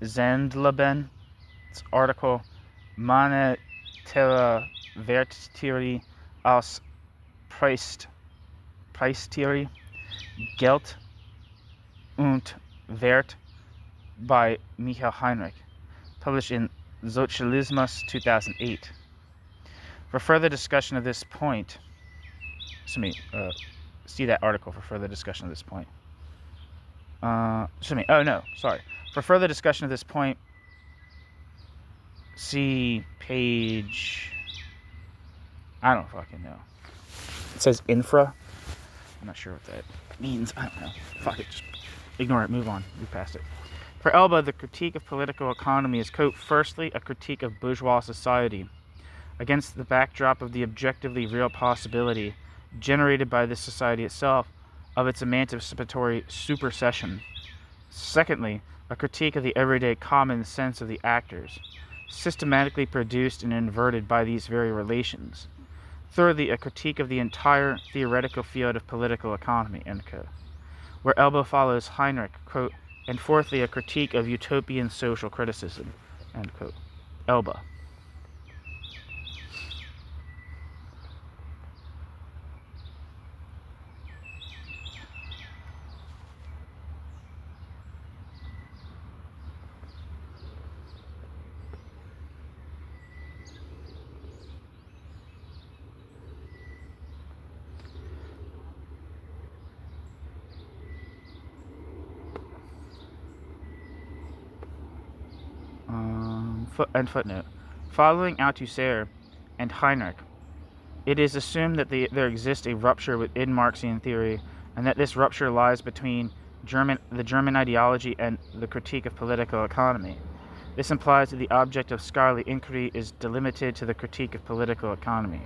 Sandleben's article Monetäre Werttheorie als Preistheorie, Geld und Wert by Michael Heinrich, published in Sozialismus 2008. For further discussion of this point, see that article for further discussion of this point. For further discussion of this point, see page, I don't fucking know. It says infra. I'm not sure what that means. I don't know. Fuck it. Just ignore it. Move on. Move past it. For Elba, the critique of political economy is, quote, firstly, a critique of bourgeois society against the backdrop of the objectively real possibility generated by this society itself of its emancipatory supersession. Secondly, a critique of the everyday common sense of the actors, systematically produced and inverted by these very relations. Thirdly, a critique of the entire theoretical field of political economy, end quote, where Elba follows Heinrich, quote, and fourthly, a critique of utopian social criticism, end quote. Elba. Footnote. Following Althusser and Heinrich, it is assumed that there exists a rupture within Marxian theory, and that this rupture lies between the German ideology and the critique of political economy. This implies that the object of scholarly inquiry is delimited to the critique of political economy.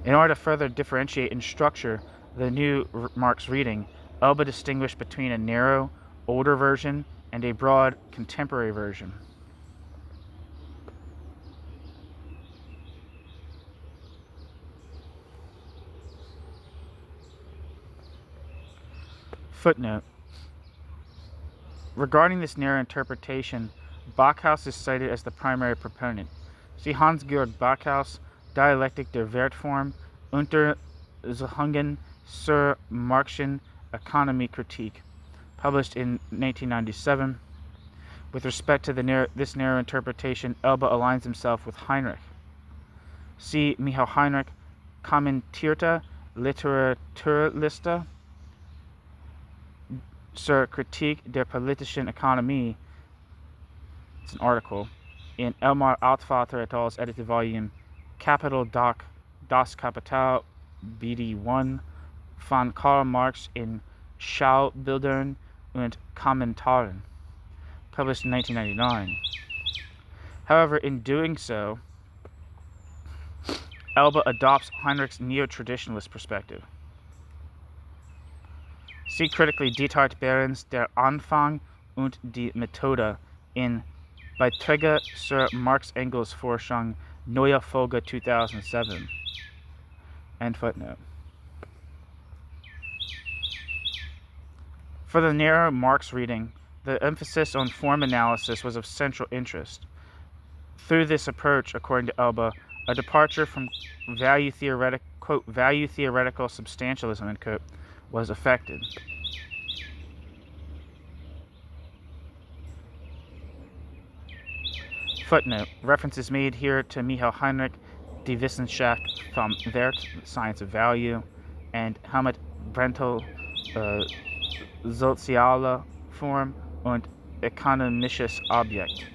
In order to further differentiate and structure the new Marx reading, Elba distinguished between a narrow, older version and a broad, contemporary version. Footnote. Regarding this narrow interpretation, Bauhaus is cited as the primary proponent. See Hans-Georg Bauhaus, Dialectik der Wertform, Untersuchungen zur Marxischen Ökonomiekritik, published in 1997, With respect to this narrow interpretation, Elba aligns himself with Heinrich. See Michael Heinrich, Kommentierte Literaturliste zur Kritik der politischen Ökonomie. It's an article in Elmar Altvater et al.'s edited volume Kapital das Kapital BD1 von Karl Marx in Schaubildern und Kommentaren, published in 1999. However, in doing so, Elba adopts Heinrich's neo-traditionalist perspective. See critically Diethard Behrens Der Anfang und die Methode in Beiträge zur Marx-Engels-Forschung, Neue Folge 2007. End footnote. For the narrow Marx reading, the emphasis on form analysis was of central interest. Through this approach, according to Elba, a departure from value theoretical substantialism, end quote, was effected. Footnote. References made here to Michael Heinrich, Die Wissenschaft vom Wert, Science of Value, and Helmut Brentel, Soziale Form und Ökonomisches Objekt.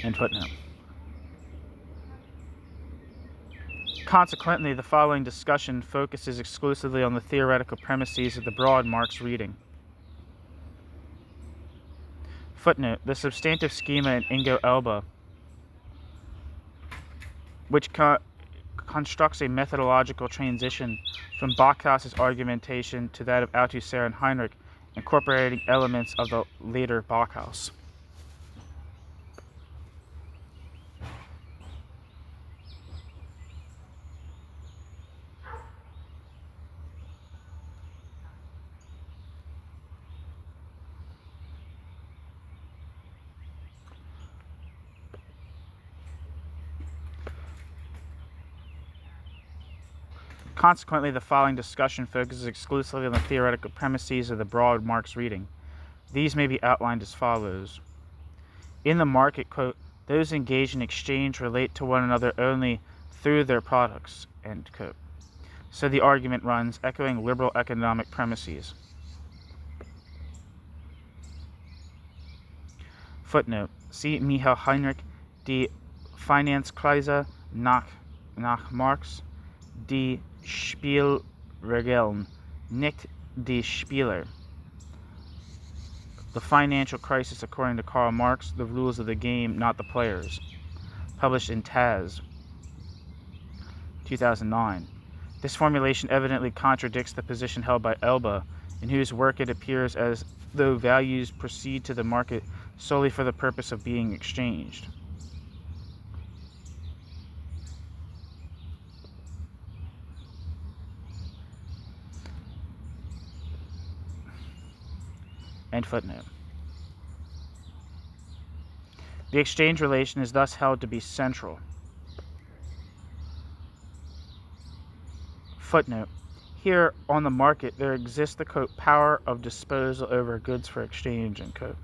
End footnote. Consequently, the following discussion focuses exclusively on the theoretical premises of the broad Marx reading. Footnote. The substantive schema in Ingo Elba, which constructs a methodological transition from Backhaus's argumentation to that of Althusser and Heinrich, incorporating elements of the later Backhaus. Consequently, the following discussion focuses exclusively on the theoretical premises of the broad Marx reading. These may be outlined as follows. In the market, quote, those engaged in exchange relate to one another only through their products, end quote. So the argument runs, echoing liberal economic premises. Footnote. See Michael Heinrich, Die Finanzkrise nach Marx, Die Spielregeln, nicht die Spieler. The Financial Crisis According to Karl Marx, The Rules of the Game, Not the Players. Published in Taz, 2009. This formulation evidently contradicts the position held by Elba, in whose work it appears as though values proceed to the market solely for the purpose of being exchanged. End footnote. The exchange relation is thus held to be central. Footnote. Here, on the market, there exists the, quote, power of disposal over goods for exchange, end quote.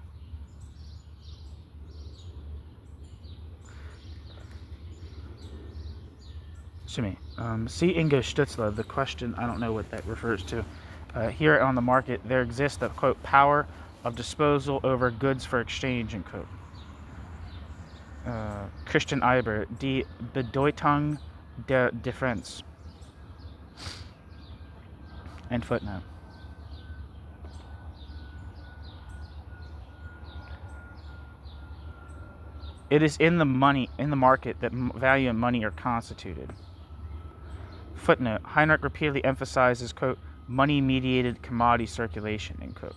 See Ingo Stutzler, the question, I don't know what that refers to. Here on the market, there exists the, quote, power of disposal over goods for exchange, end quote. Christian Eiber, Die Bedeutung der Differenz. End footnote. It is in the market that value and money are constituted. Footnote. Heinrich repeatedly emphasizes, quote, money-mediated commodity circulation, end quote.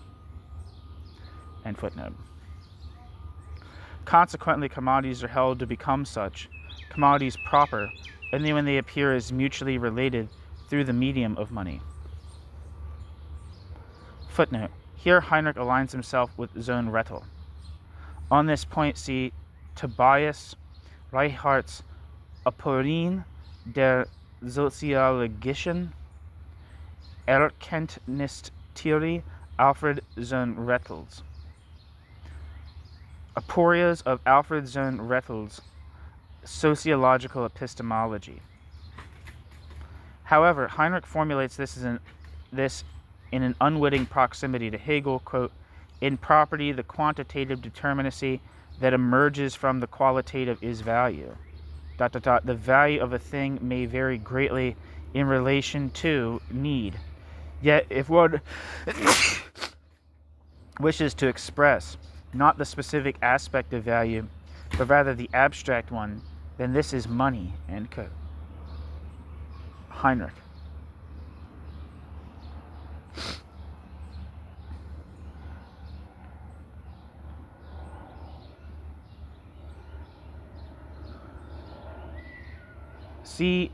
End footnote. Consequently, commodities are held to become such, commodities proper, only when they appear as mutually related through the medium of money. Footnote. Here Heinrich aligns himself with Sohn Rettel. On this point, see Tobias Reichardt's Aporin der soziologischen Erkenntnistheorie Alfred Sohn Rethel's. Aporias of Alfred Sohn Rethel's sociological epistemology. However, Heinrich formulates this in an unwitting proximity to Hegel, quote, in property, the quantitative determinacy that emerges from the qualitative is value. ... The value of a thing may vary greatly in relation to need. Yet, if one wishes to express not the specific aspect of value, but rather the abstract one, then this is money, end quote. Heinrich. See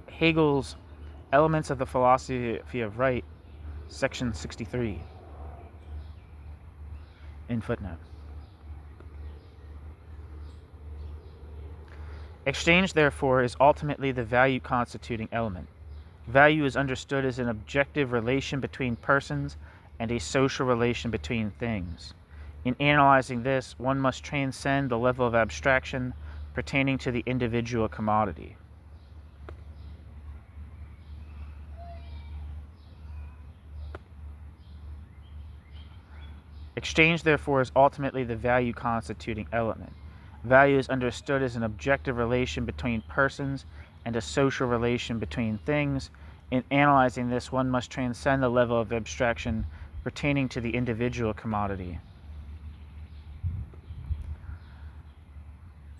Hegel's Elements of the Philosophy of Right, section 63, in footnote. Exchange, therefore, is ultimately the value-constituting element. Value is understood as an objective relation between persons and a social relation between things. In analyzing this, one must transcend the level of abstraction pertaining to the individual commodity. Exchange, therefore, is ultimately the value-constituting element. Value is understood as an objective relation between persons and a social relation between things. In analyzing this, one must transcend the level of abstraction pertaining to the individual commodity.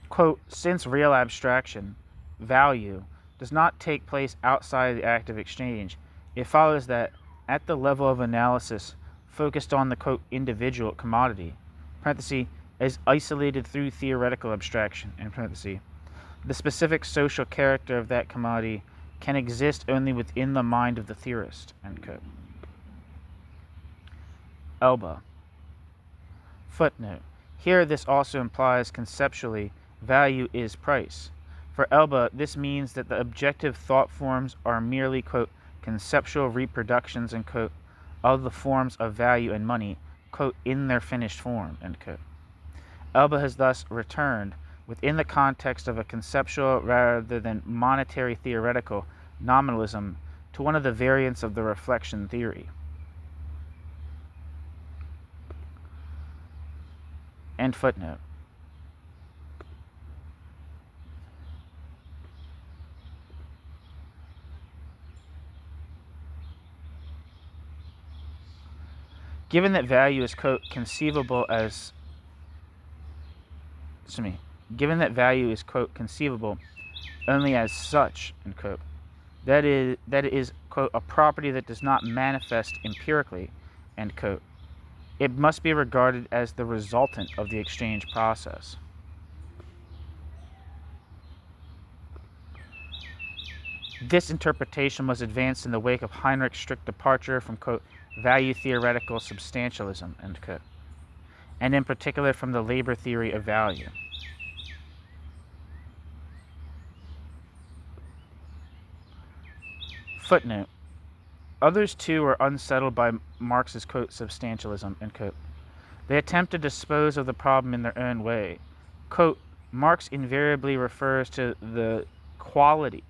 Quote, since real abstraction, value, does not take place outside the act of exchange, it follows that at the level of analysis focused on the, quote, individual commodity, parenthesis, as isolated through theoretical abstraction, in parenthesis, the specific social character of that commodity can exist only within the mind of the theorist, end quote. Elba. Footnote. Here this also implies conceptually value is price. For Elba, this means that the objective thought forms are merely, quote, conceptual reproductions, end quote, of the forms of value and money, quote, in their finished form, end quote. Elba has thus returned, within the context of a conceptual rather than monetary theoretical nominalism, to one of the variants of the reflection theory. End footnote. Given that value is, quote, conceivable as given that value is, quote, conceivable only as such, end quote, that it is, quote, a property that does not manifest empirically, end quote, it must be regarded as the resultant of the exchange process. This interpretation was advanced in the wake of Heinrich's strict departure from, quote, value theoretical substantialism, end quote, and in particular from the labor theory of value. Footnote. Others too are unsettled by Marx's, quote, substantialism, end quote. They attempt to dispose of the problem in their own way. Quote, Marx invariably refers to the quality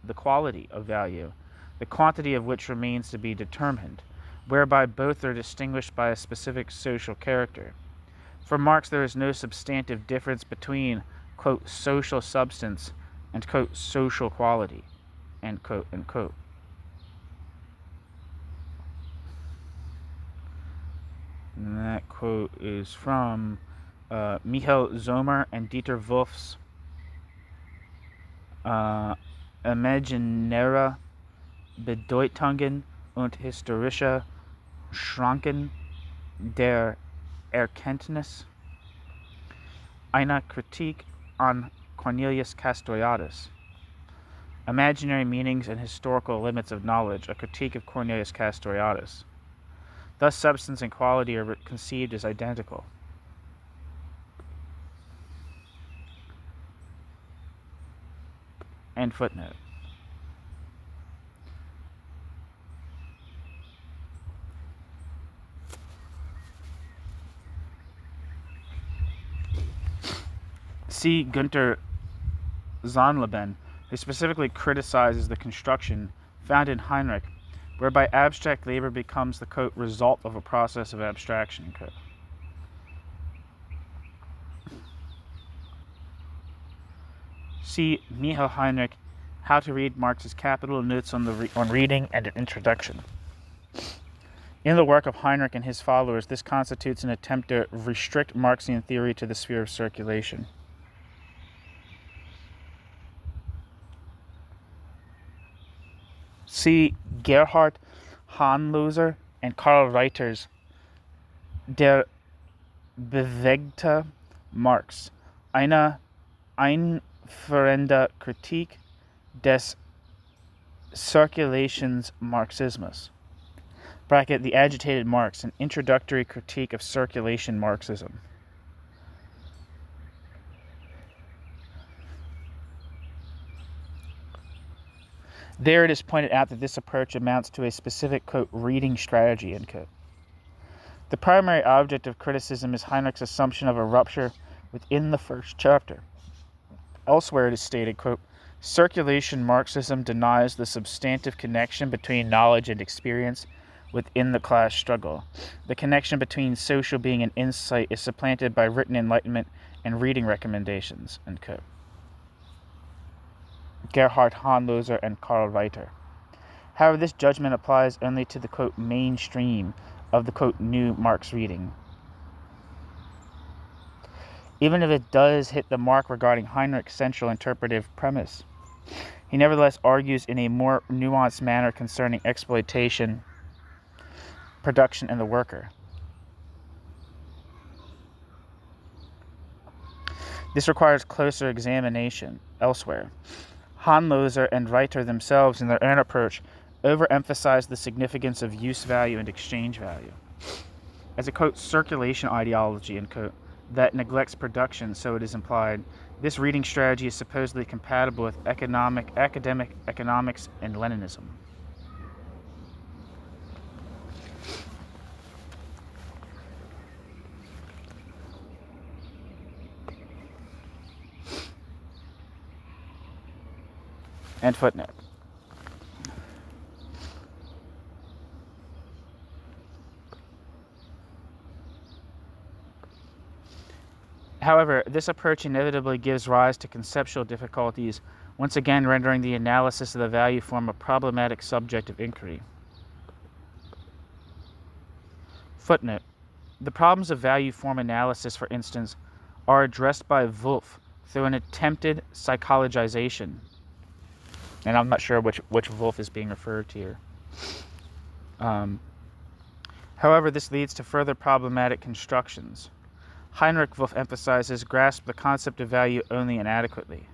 of value, the quantity of which remains to be determined, whereby both are distinguished by a specific social character. For Marx, there is no substantive difference between, quote, social substance and, quote, social quality, end quote, end quote. And that quote is from Michael Zomer and Dieter Wolff's Imaginäre Bedeutungen und historische Schranken der Erkenntnis, eine Kritik an Cornelius Castoriadis. Imaginary Meanings and Historical Limits of Knowledge, a critique of Cornelius Castoriadis. Thus, substance and quality are conceived as identical. End footnote. See Günther Zonleben, who specifically criticizes the construction found in Heinrich, whereby abstract labor becomes the, quote, result of a process of abstraction, quote. See Michael Heinrich, How to Read Marx's Capital, Notes on Reading, and an Introduction. In the work of Heinrich and his followers, this constitutes an attempt to restrict Marxian theory to the sphere of circulation. See Gerhard Hahnloser and Karl Reiter's Der bewegte Marx, eine einführende Kritik des Circulations Marxismus, bracket, the agitated Marx, an introductory critique of circulation Marxism. There it is pointed out that this approach amounts to a specific, quote, reading strategy, end quote. The primary object of criticism is Heinrich's assumption of a rupture within the first chapter. Elsewhere it is stated, quote, circulation Marxism denies the substantive connection between knowledge and experience within the class struggle. The connection between social being and insight is supplanted by written enlightenment and reading recommendations, end quote. Gerhard Hahnloser and Karl Reiter. However, this judgment applies only to the, quote, mainstream of the, quote, new Marx reading. Even if it does hit the mark regarding Heinrich's central interpretive premise, he nevertheless argues in a more nuanced manner concerning exploitation, production, and the worker. This requires closer examination elsewhere. Hahnloser and Reiter themselves, in their own approach, overemphasize the significance of use value and exchange value. As a, quote, circulation ideology, end quote, that neglects production, so it is implied, this reading strategy is supposedly compatible with academic economics and Leninism. End footnote. However, this approach inevitably gives rise to conceptual difficulties, once again rendering the analysis of the value form a problematic subject of inquiry. Footnote. The problems of value form analysis, for instance, are addressed by Wolff through an attempted psychologization. And I'm not sure which Wolff is being referred to here. However, this leads to further problematic constructions. Heinrich, Wolff emphasizes, grasp the concept of value only inadequately.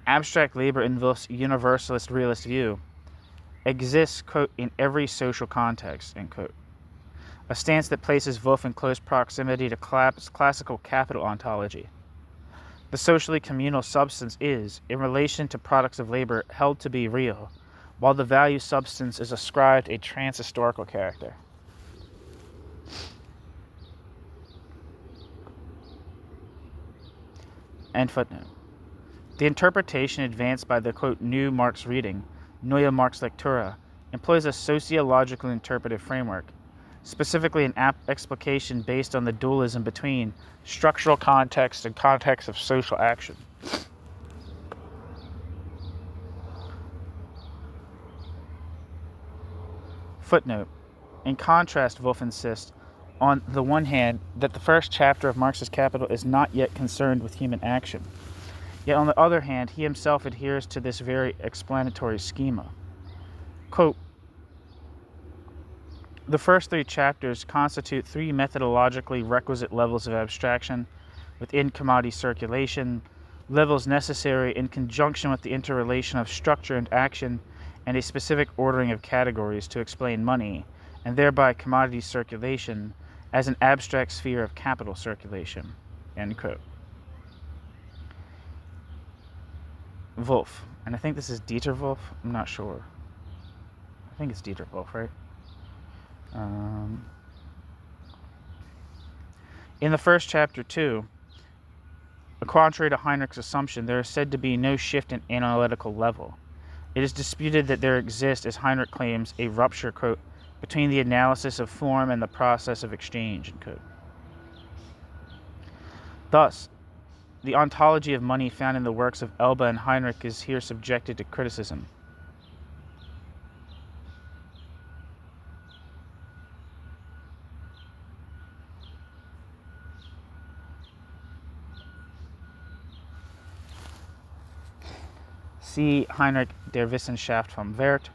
Abstract labor in Wolff's universalist realist view exists, quote, in every social context, end quote. A stance that places Wolff in close proximity to classical capital ontology. The socially communal substance is, in relation to products of labor, held to be real, while the value substance is ascribed a trans-historical character. End footnote. The interpretation advanced by the, quote, new Marx reading, Neue Marx-Lektura, employs a sociological interpretive framework, specifically an explication based on the dualism between structural context and context of social action. Footnote. In contrast, Wolff insists, on the one hand, that the first chapter of Marx's Capital is not yet concerned with human action. Yet on the other hand, he himself adheres to this very explanatory schema. Quote, the first three chapters constitute three methodologically requisite levels of abstraction within commodity circulation, levels necessary in conjunction with the interrelation of structure and action and a specific ordering of categories to explain money, and thereby commodity circulation as an abstract sphere of capital circulation. End quote. Wolff, and I think this is Dieter Wolff, I'm not sure. I think it's Dieter Wolff, right? In the first chapter, too, contrary to Heinrich's assumption, there is said to be no shift in analytical level. It is disputed that there exists, as Heinrich claims, a rupture, quote, between the analysis of form and the process of exchange, end quote. Thus, the ontology of money found in the works of Elba and Heinrich is here subjected to criticism. See Heinrich der Wissenschaft vom Wert.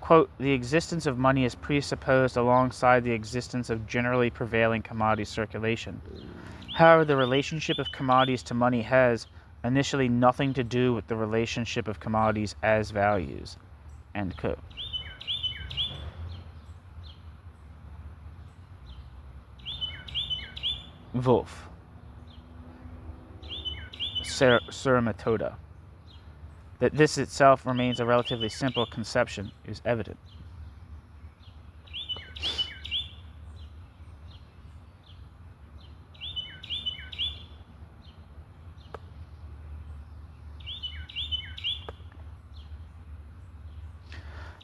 Quote, the existence of money is presupposed alongside the existence of generally prevailing commodity circulation. However, the relationship of commodities to money has initially nothing to do with the relationship of commodities as values. End quote. Wolff. Sur Metoda. That this itself remains a relatively simple conception is evident.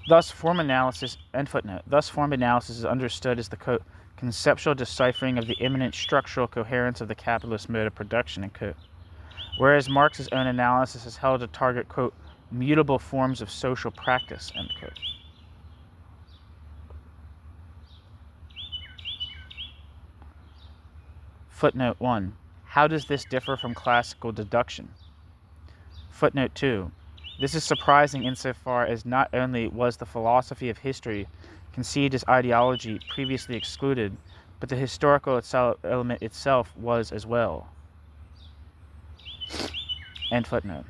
Thus, form analysis is understood as the quote, conceptual deciphering of the immanent structural coherence of the capitalist mode of production, end quote. Whereas Marx's own analysis is held to target, quote, mutable forms of social practice, end quote. Footnote 1. How does this differ from classical deduction? Footnote 2. This is surprising insofar as not only was the philosophy of history conceived as ideology previously excluded, but the historical element itself was as well. End footnote.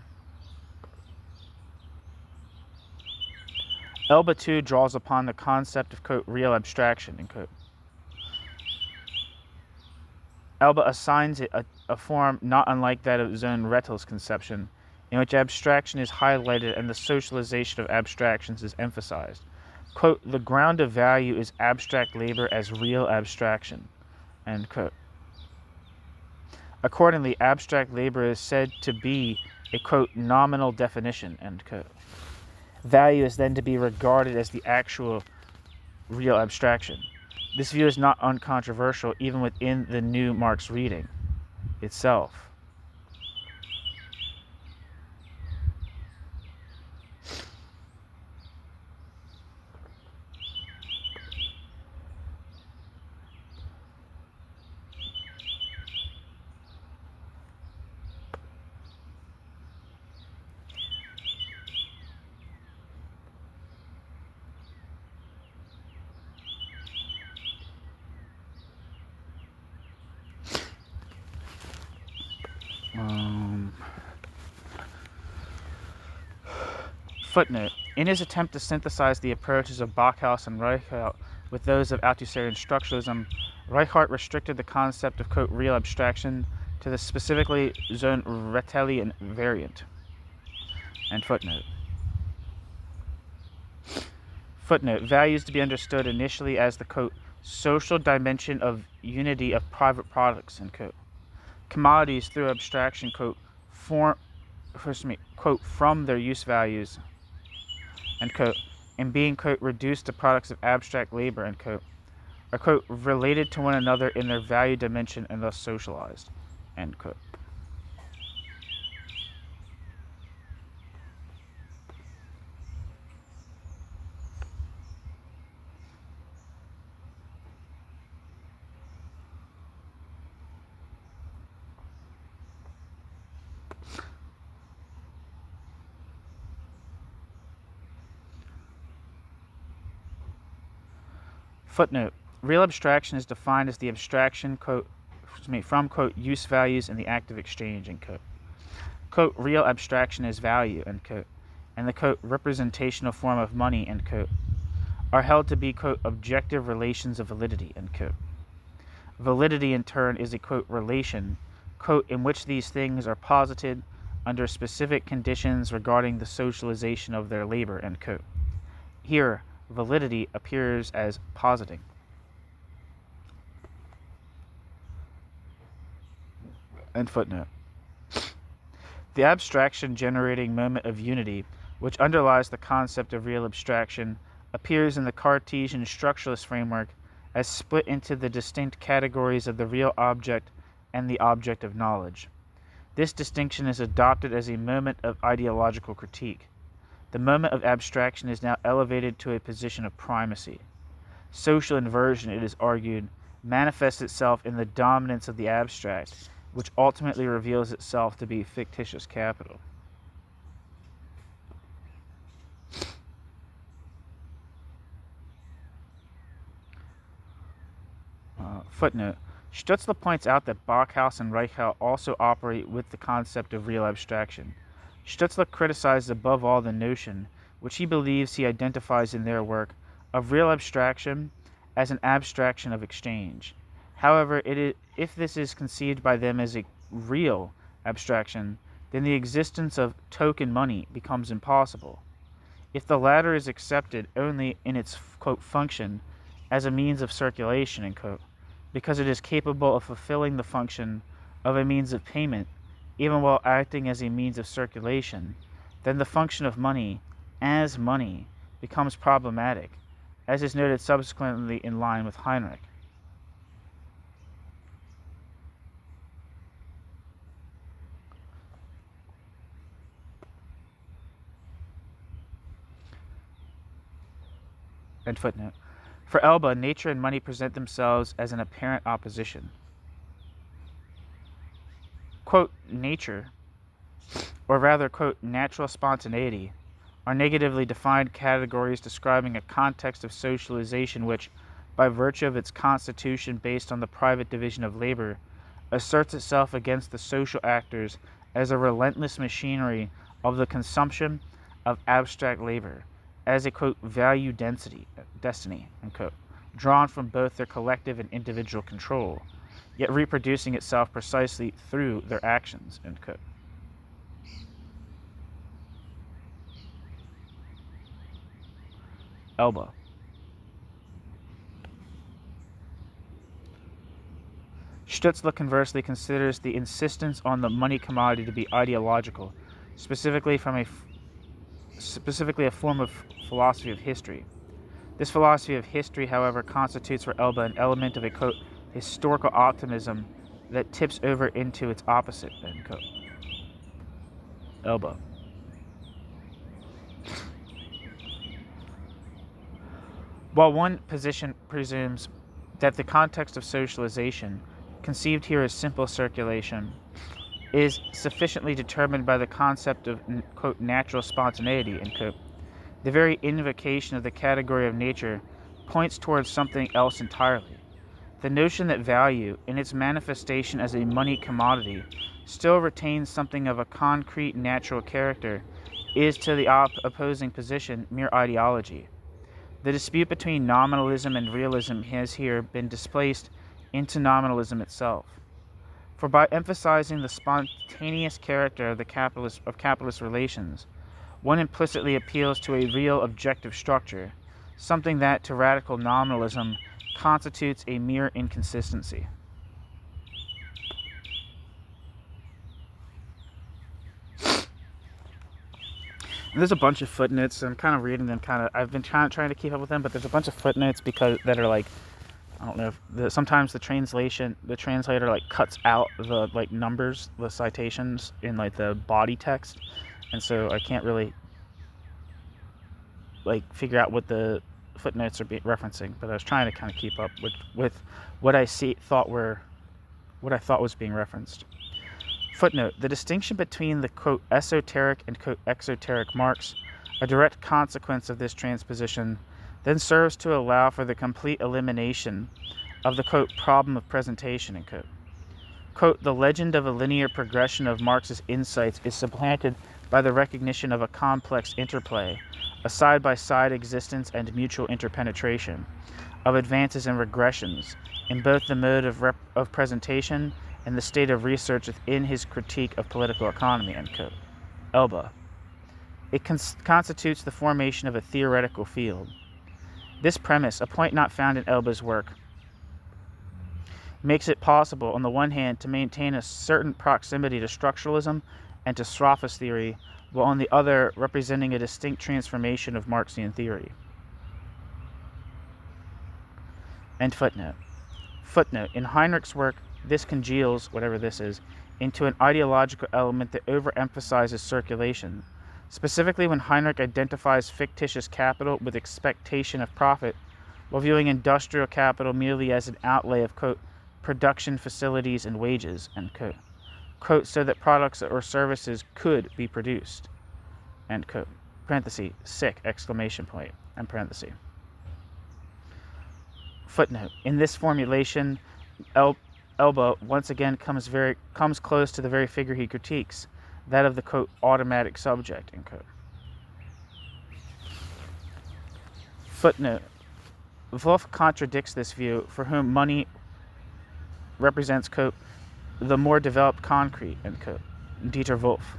Elba too draws upon the concept of, quote, real abstraction, end quote. Elba assigns it a form not unlike that of Zone Rettel's conception, in which abstraction is highlighted and the socialization of abstractions is emphasized. Quote, the ground of value is abstract labor as real abstraction, end quote. Accordingly, abstract labor is said to be a, quote, nominal definition, end quote. Value is then to be regarded as the actual real abstraction. This view is not uncontroversial even within the new Marx reading itself. Footnote. In his attempt to synthesize the approaches of Backhaus and Reichelt with those of Althusserian structuralism, Reichelt restricted the concept of, quote, real abstraction to the specifically Zone Rettellian variant. End footnote. Footnote. Values to be understood initially as the, quote, social dimension of unity of private products, end quote. Commodities through abstraction, quote, quote, from their use values, end quote, and being, quote, reduced to products of abstract labor, end quote, are, quote, related to one another in their value dimension and thus socialized, end quote. Footnote. Real abstraction is defined as the abstraction, quote, from, quote, use values in the act of exchange, end quote. Quote, real abstraction is value, end quote, and the, quote, representational form of money, end quote, are held to be, quote, objective relations of validity, end quote. Validity, in turn, is a, quote, relation, quote, in which these things are posited under specific conditions regarding the socialization of their labor, end quote. Here, validity appears as positing. End footnote. The abstraction-generating moment of unity, which underlies the concept of real abstraction, appears in the Cartesian structuralist framework as split into the distinct categories of the real object and the object of knowledge. This distinction is adopted as a moment of ideological critique. The moment of abstraction is now elevated to a position of primacy. Social inversion, it is argued, manifests itself in the dominance of the abstract, which ultimately reveals itself to be fictitious capital. Footnote. Stutzler points out that Backhaus and Reichel also operate with the concept of real abstraction. Stutzler criticizes above all the notion, which he believes he identifies in their work, of real abstraction as an abstraction of exchange. However, if this is conceived by them as a real abstraction, then the existence of token money becomes impossible. If the latter is accepted only in its, quote, function as a means of circulation, end quote, because it is capable of fulfilling the function of a means of payment, even while acting as a means of circulation, then the function of money, as money, becomes problematic, as is noted subsequently in line with Heinrich. End footnote. For Elba, nature and money present themselves as an apparent opposition. Quote, nature, or rather, quote, natural spontaneity, are negatively defined categories describing a context of socialization which, by virtue of its constitution based on the private division of labor, asserts itself against the social actors as a relentless machinery of the consumption of abstract labor, as a, quote, value destiny, unquote, drawn from both their collective and individual control, yet reproducing itself precisely through their actions, end quote. Elba. Stutzler conversely considers the insistence on the money commodity to be ideological, specifically a form of philosophy of history. This philosophy of history, however, constitutes for Elba an element of a, quote, historical optimism that tips over into its opposite, end quote. Elba. While one position presumes that the context of socialization, conceived here as simple circulation, is sufficiently determined by the concept of, quote, natural spontaneity, end quote, the very invocation of the category of nature points towards something else entirely. The notion that value, in its manifestation as a money commodity, still retains something of a concrete natural character, is to the opposing position mere ideology. The dispute between nominalism and realism has here been displaced into nominalism itself. For by emphasizing the spontaneous character of capitalist relations, one implicitly appeals to a real objective structure, something that, to radical nominalism, constitutes a mere inconsistency. And there's a bunch of footnotes, and I'm kind of reading them. I've been trying to keep up with them, but there's a bunch of footnotes that are like, I don't know. Sometimes the translator like cuts out the like numbers, the citations in like the body text, and so I can't really like figure out what the footnotes are referencing. But I was trying to kind of keep up with what I thought was being referenced. Footnote: the distinction between the, quote, esoteric and, quote, exoteric Marx, a direct consequence of this transposition, then serves to allow for the complete elimination of the, quote, problem of presentation, end quote. Quote, the legend of a linear progression of Marx's insights is supplanted by the recognition of a complex interplay, a side-by-side existence and mutual interpenetration, of advances and regressions, in both the mode of presentation and the state of research within his critique of political economy, end quote. Elba. It constitutes the formation of a theoretical field. This premise, a point not found in Elba's work, makes it possible, on the one hand, to maintain a certain proximity to structuralism and to Sraffa's theory, while on the other, representing a distinct transformation of Marxian theory. End footnote. Footnote. In Heinrich's work, this congeals, whatever this is, into an ideological element that overemphasizes circulation. Specifically, when Heinrich identifies fictitious capital with expectation of profit, while viewing industrial capital merely as an outlay of, quote, production facilities and wages, end quote. Quote, so that products or services could be produced, end quote. Parenthesis, sick, exclamation point, and parenthesis. Footnote. In this formulation, Elba once again comes close to the very figure he critiques, that of the, quote, automatic subject, end quote. Footnote. Wolff contradicts this view, for whom money represents, quote, the more developed concrete, end quote. Dieter Wolff.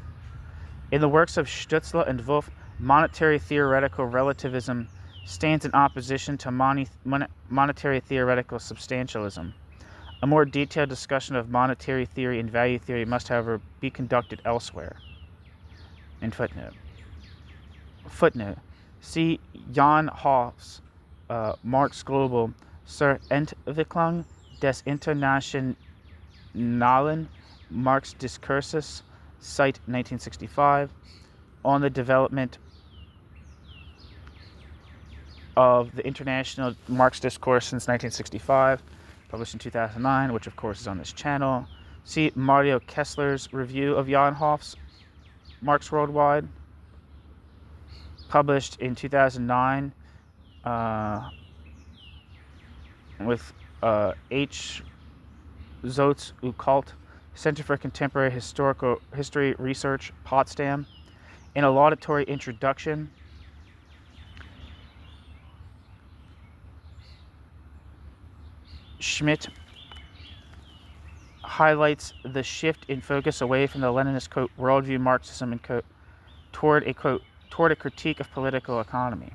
In the works of Stützle and Wolff, monetary theoretical relativism stands in opposition to monetary theoretical substantialism. A more detailed discussion of monetary theory and value theory must, however, be conducted elsewhere. End footnote. Footnote. See Jan Hoff's Marx Global zur Entwicklung des Internationalen Marx Diskurses, Cite 1965, on the development of the international Marx discourse since 1965, published in 2009, which of course is on this channel. See Mario Kessler's review of Jan Hoff's Marx Worldwide, published in 2009, with H. Zotz Ucult, Center for Contemporary History Research, Potsdam, in a laudatory introduction. Schmidt highlights the shift in focus away from the Leninist, quote, worldview Marxism, and, quote, toward a critique of political economy.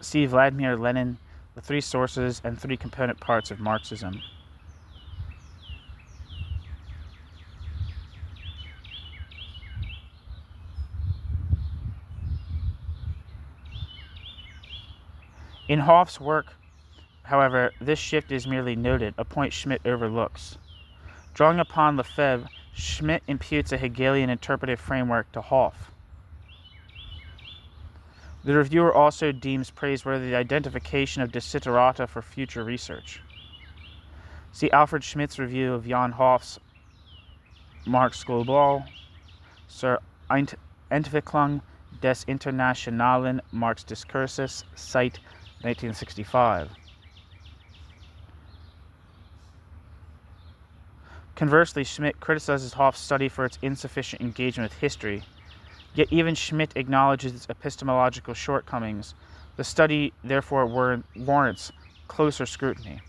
See Vladimir Lenin, The Three Sources and Three Component Parts of Marxism. In Hoff's work, however, this shift is merely noted, a point Schmidt overlooks. Drawing upon Lefebvre, Schmidt imputes a Hegelian interpretive framework to Hoff. The reviewer also deems praiseworthy the identification of desiderata for future research. See Alfred Schmidt's review of Jan Hoff's Marx Global zur Entwicklung des Internationalen Marx Diskurses, Cite 1965. Conversely, Schmidt criticizes Hoff's study for its insufficient engagement with history. Yet even Schmidt acknowledges its epistemological shortcomings. The study, therefore, warrants closer scrutiny.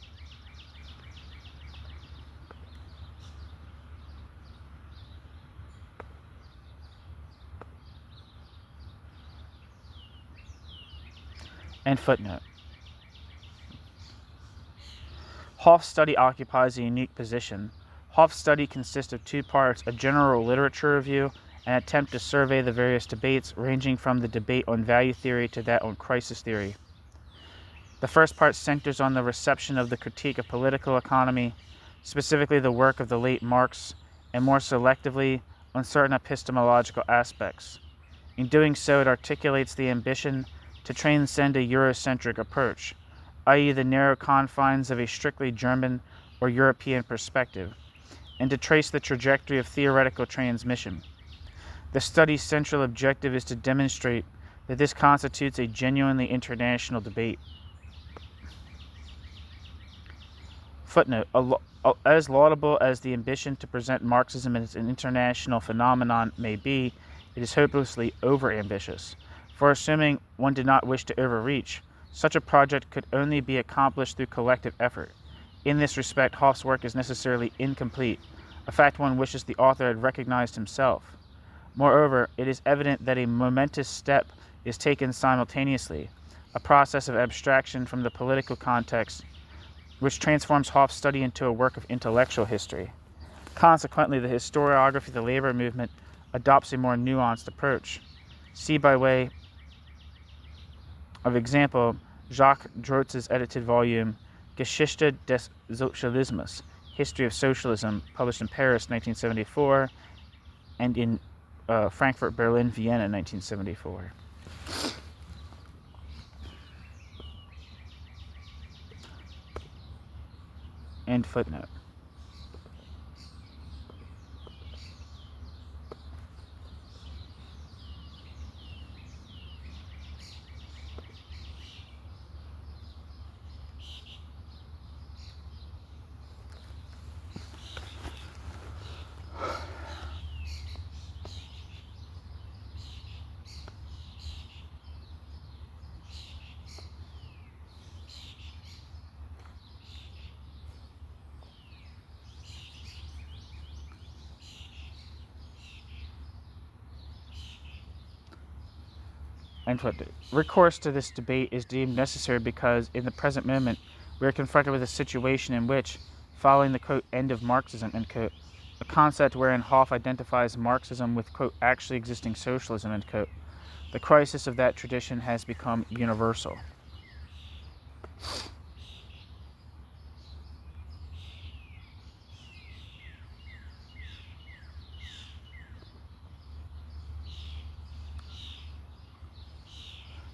End footnote. Hoff's study occupies a unique position. Hoff's study consists of two parts, a general literature review, an attempt to survey the various debates, ranging from the debate on value theory to that on crisis theory. The first part centers on the reception of the critique of political economy, specifically the work of the late Marx, and more selectively on certain epistemological aspects. In doing so, it articulates the ambition to transcend a Eurocentric approach, i.e. the narrow confines of a strictly German or European perspective, and to trace the trajectory of theoretical transmission. The study's central objective is to demonstrate that this constitutes a genuinely international debate. Footnote: as laudable as the ambition to present Marxism as an international phenomenon may be, it is hopelessly over-ambitious. For assuming one did not wish to overreach, such a project could only be accomplished through collective effort. In this respect, Hoff's work is necessarily incomplete, a fact one wishes the author had recognized himself. Moreover, it is evident that a momentous step is taken simultaneously, a process of abstraction from the political context, which transforms Hoff's study into a work of intellectual history. Consequently, the historiography of the labor movement adopts a more nuanced approach. See, by way of example, Jacques Drotz's edited volume Geschichte des Sozialismus, History of Socialism, published in Paris 1974 and in Frankfurt, Berlin, Vienna 1974. End footnote. Recourse to this debate is deemed necessary because, in the present moment, we are confronted with a situation in which, following the quote, end of Marxism, end quote, a concept wherein Hoff identifies Marxism with quote, actually existing socialism, end quote, the crisis of that tradition has become universal.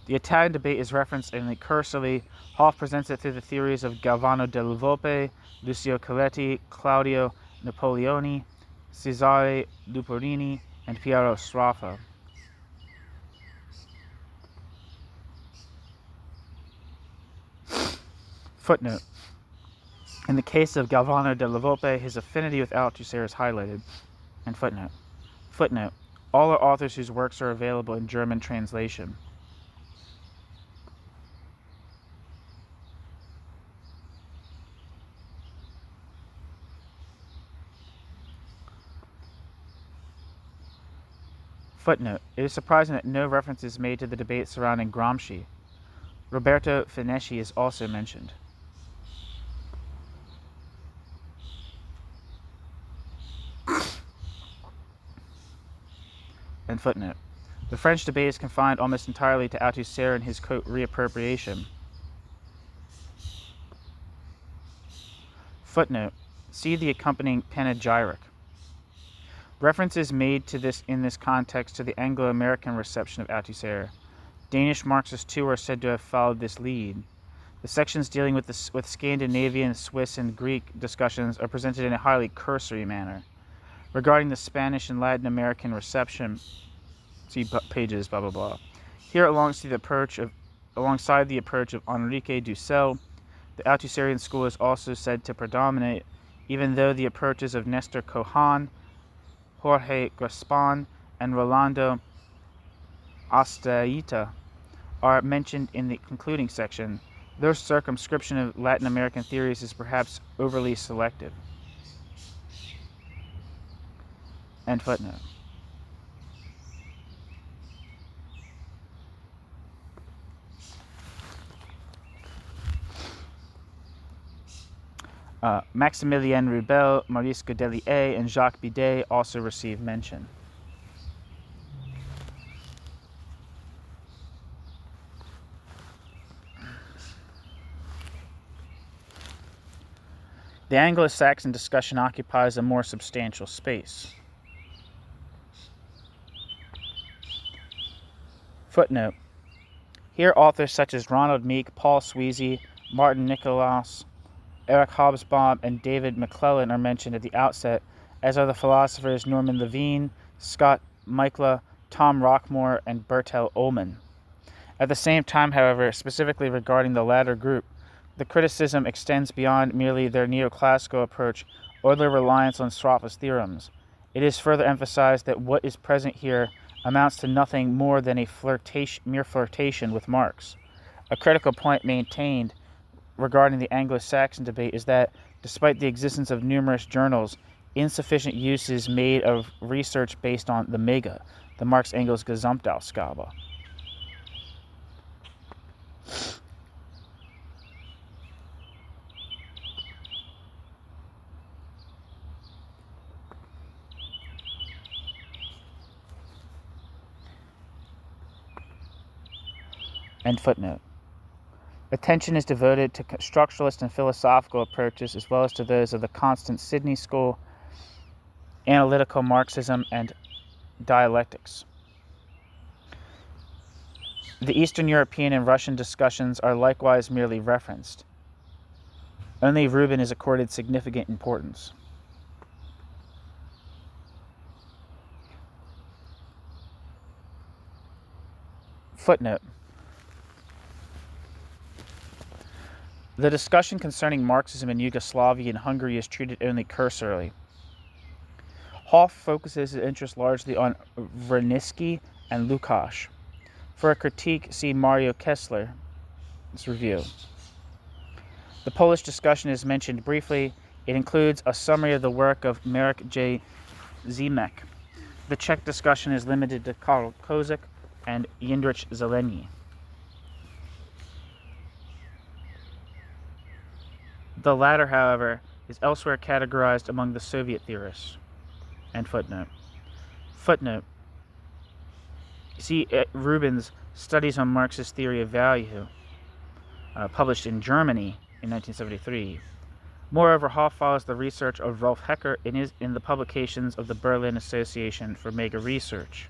The Italian debate is referenced in the cursorily. Hoff presents it through the theories of Galvano della Volpe, Lucio Coletti, Claudio Napoleoni, Cesare Luperini, and Piero Sraffa. Footnote: in the case of Galvano della Volpe, his affinity with Althusser is highlighted. And footnote. Footnote: all are authors whose works are available in German translation. Footnote: it is surprising that no reference is made to the debate surrounding Gramsci. Roberto Fineschi is also mentioned. And footnote: the French debate is confined almost entirely to Althusser and his quote, reappropriation. Footnote: see the accompanying panegyric. Reference is made to this in this context to the Anglo-American reception of Althusser. Danish Marxists too are said to have followed this lead. The sections dealing with Scandinavian, Swiss, and Greek discussions are presented in a highly cursory manner. Regarding the Spanish and Latin American reception, see pages blah blah blah. Here, alongside the approach of Enrique Dussel, the Althusserian school is also said to predominate, even though the approaches of Nestor Cohan, Jorge Grespan, and Rolando Astaita are mentioned in the concluding section. Their circumscription of Latin American theories is perhaps overly selective. End footnote. Maximilien Rubel, Maurice Godelier, and Jacques Bidet also receive mention. The Anglo-Saxon discussion occupies a more substantial space. Footnote: here authors such as Ronald Meek, Paul Sweezy, Martin Nicholas, Eric Hobsbawm, and David McClellan are mentioned at the outset, as are the philosophers Norman Levine, Scott Michla, Tom Rockmore, and Bertel Ullman. At the same time, however, specifically regarding the latter group, the criticism extends beyond merely their neoclassical approach or their reliance on Sraffa's theorems. It is further emphasized that what is present here amounts to nothing more than a mere flirtation with Marx. A critical point maintained regarding the Anglo-Saxon debate is that, despite the existence of numerous journals, insufficient use is made of research based on the Mega, the Marx-Engels Gesamtausgabe. End footnote. Attention is devoted to structuralist and philosophical approaches as well as to those of the constant Sydney School, analytical Marxism, and dialectics. The Eastern European and Russian discussions are likewise merely referenced. Only Rubin is accorded significant importance. Footnote. The discussion concerning Marxism in Yugoslavia and Hungary is treated only cursorily. Hoff focuses his interest largely on Vranitzky and Lukács. For a critique, see Mario Kessler's review. The Polish discussion is mentioned briefly. It includes a summary of the work of Marek J. Zimek. The Czech discussion is limited to Karl Kozik and Jindřich Zelení. The latter, however, is elsewhere categorized among the Soviet theorists. End footnote. Footnote. See Rubin's Studies on Marxist Theory of Value, published in Germany in 1973. Moreover, Hoff follows the research of Rolf Hecker in the publications of the Berlin Association for Mega Research.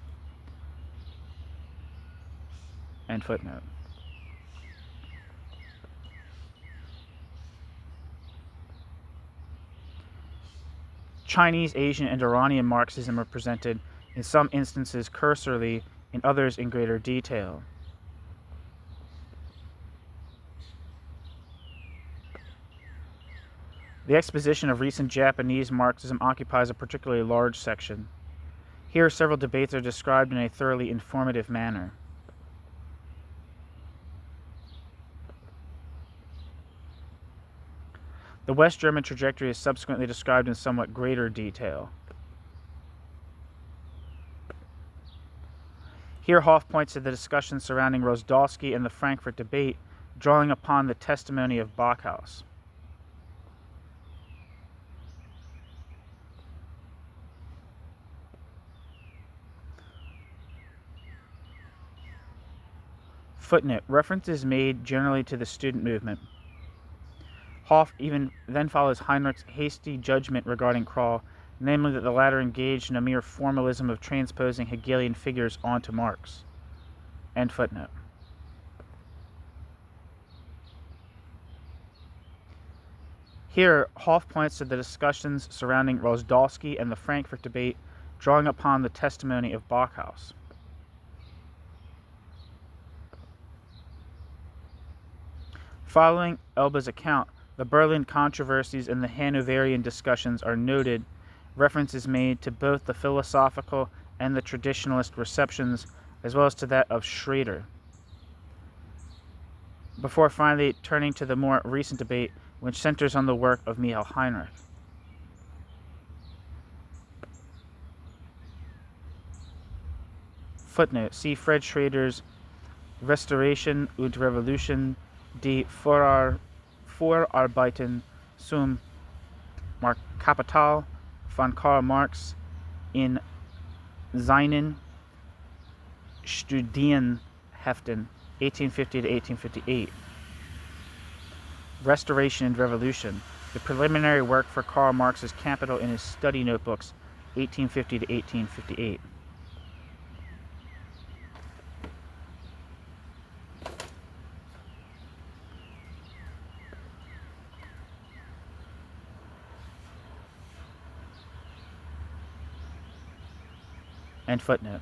End footnote. Chinese, Asian, and Iranian Marxism are presented in some instances cursorily, in others in greater detail. The exposition of recent Japanese Marxism occupies a particularly large section. Here, several debates are described in a thoroughly informative manner. The West German trajectory is subsequently described in somewhat greater detail. Here, Hoff points to the discussion surrounding Rozdalsky and the Frankfurt debate, drawing upon the testimony of Backhaus. Footnote. Reference is made generally to the student movement. Hoff even then follows Heinrich's hasty judgment regarding Krall, namely that the latter engaged in a mere formalism of transposing Hegelian figures onto Marx. End footnote. Here, Hoff points to the discussions surrounding Rozdalsky and the Frankfurt debate, drawing upon the testimony of Backhaus. Following Elba's account, the Berlin controversies and the Hanoverian discussions are noted. Reference is made to both the philosophical and the traditionalist receptions, as well as to that of Schrader, before finally turning to the more recent debate, which centers on the work of Michael Heinrich. Footnote. See Fred Schrader's Restauration und Revolution, die Vorarbeiten zum Kapital von Karl Marx in seinen Studienheften 1850 to 1858. Restoration and Revolution, the preliminary work for Karl Marx's Capital in his study notebooks 1850 to 1858. End footnote.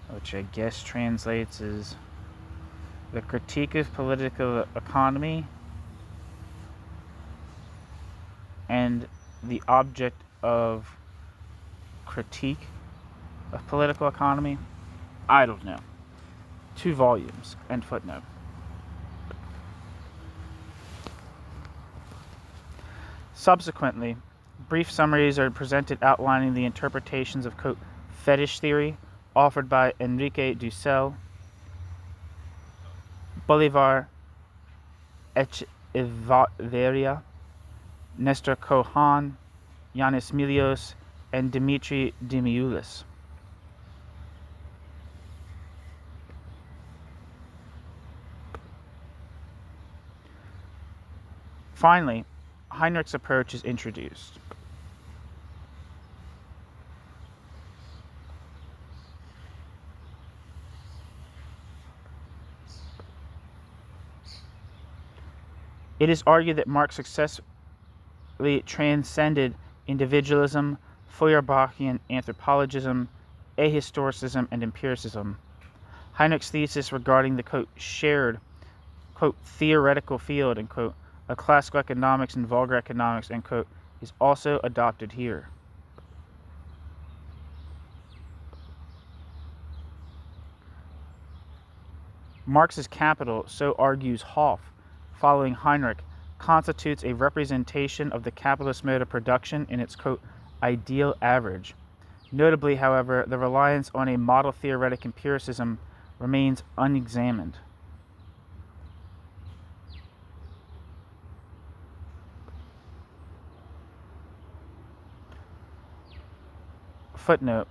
which I guess translates as the critique of political economy and the object of critique of political economy. I don't know. 2 volumes, end footnote. Subsequently, brief summaries are presented outlining the interpretations of, quote, fetish theory offered by Enrique Dussel, Bolivar Echeverria, Nestor Cohan, Yanis Milios, and Dimitri Demirović. Finally, Heinrich's approach is introduced. It is argued that Marx successfully transcended individualism, Feuerbachian anthropologism, ahistoricism, and empiricism. Heinrich's thesis regarding the, quote, shared, quote, theoretical field, end quote, of classical economics and vulgar economics, end quote, is also adopted here. Marx's capital, so argues Hoff, following Heinrich, constitutes a representation of the capitalist mode of production in its, quote, ideal average. Notably, however, the reliance on a model theoretic empiricism remains unexamined. Footnote.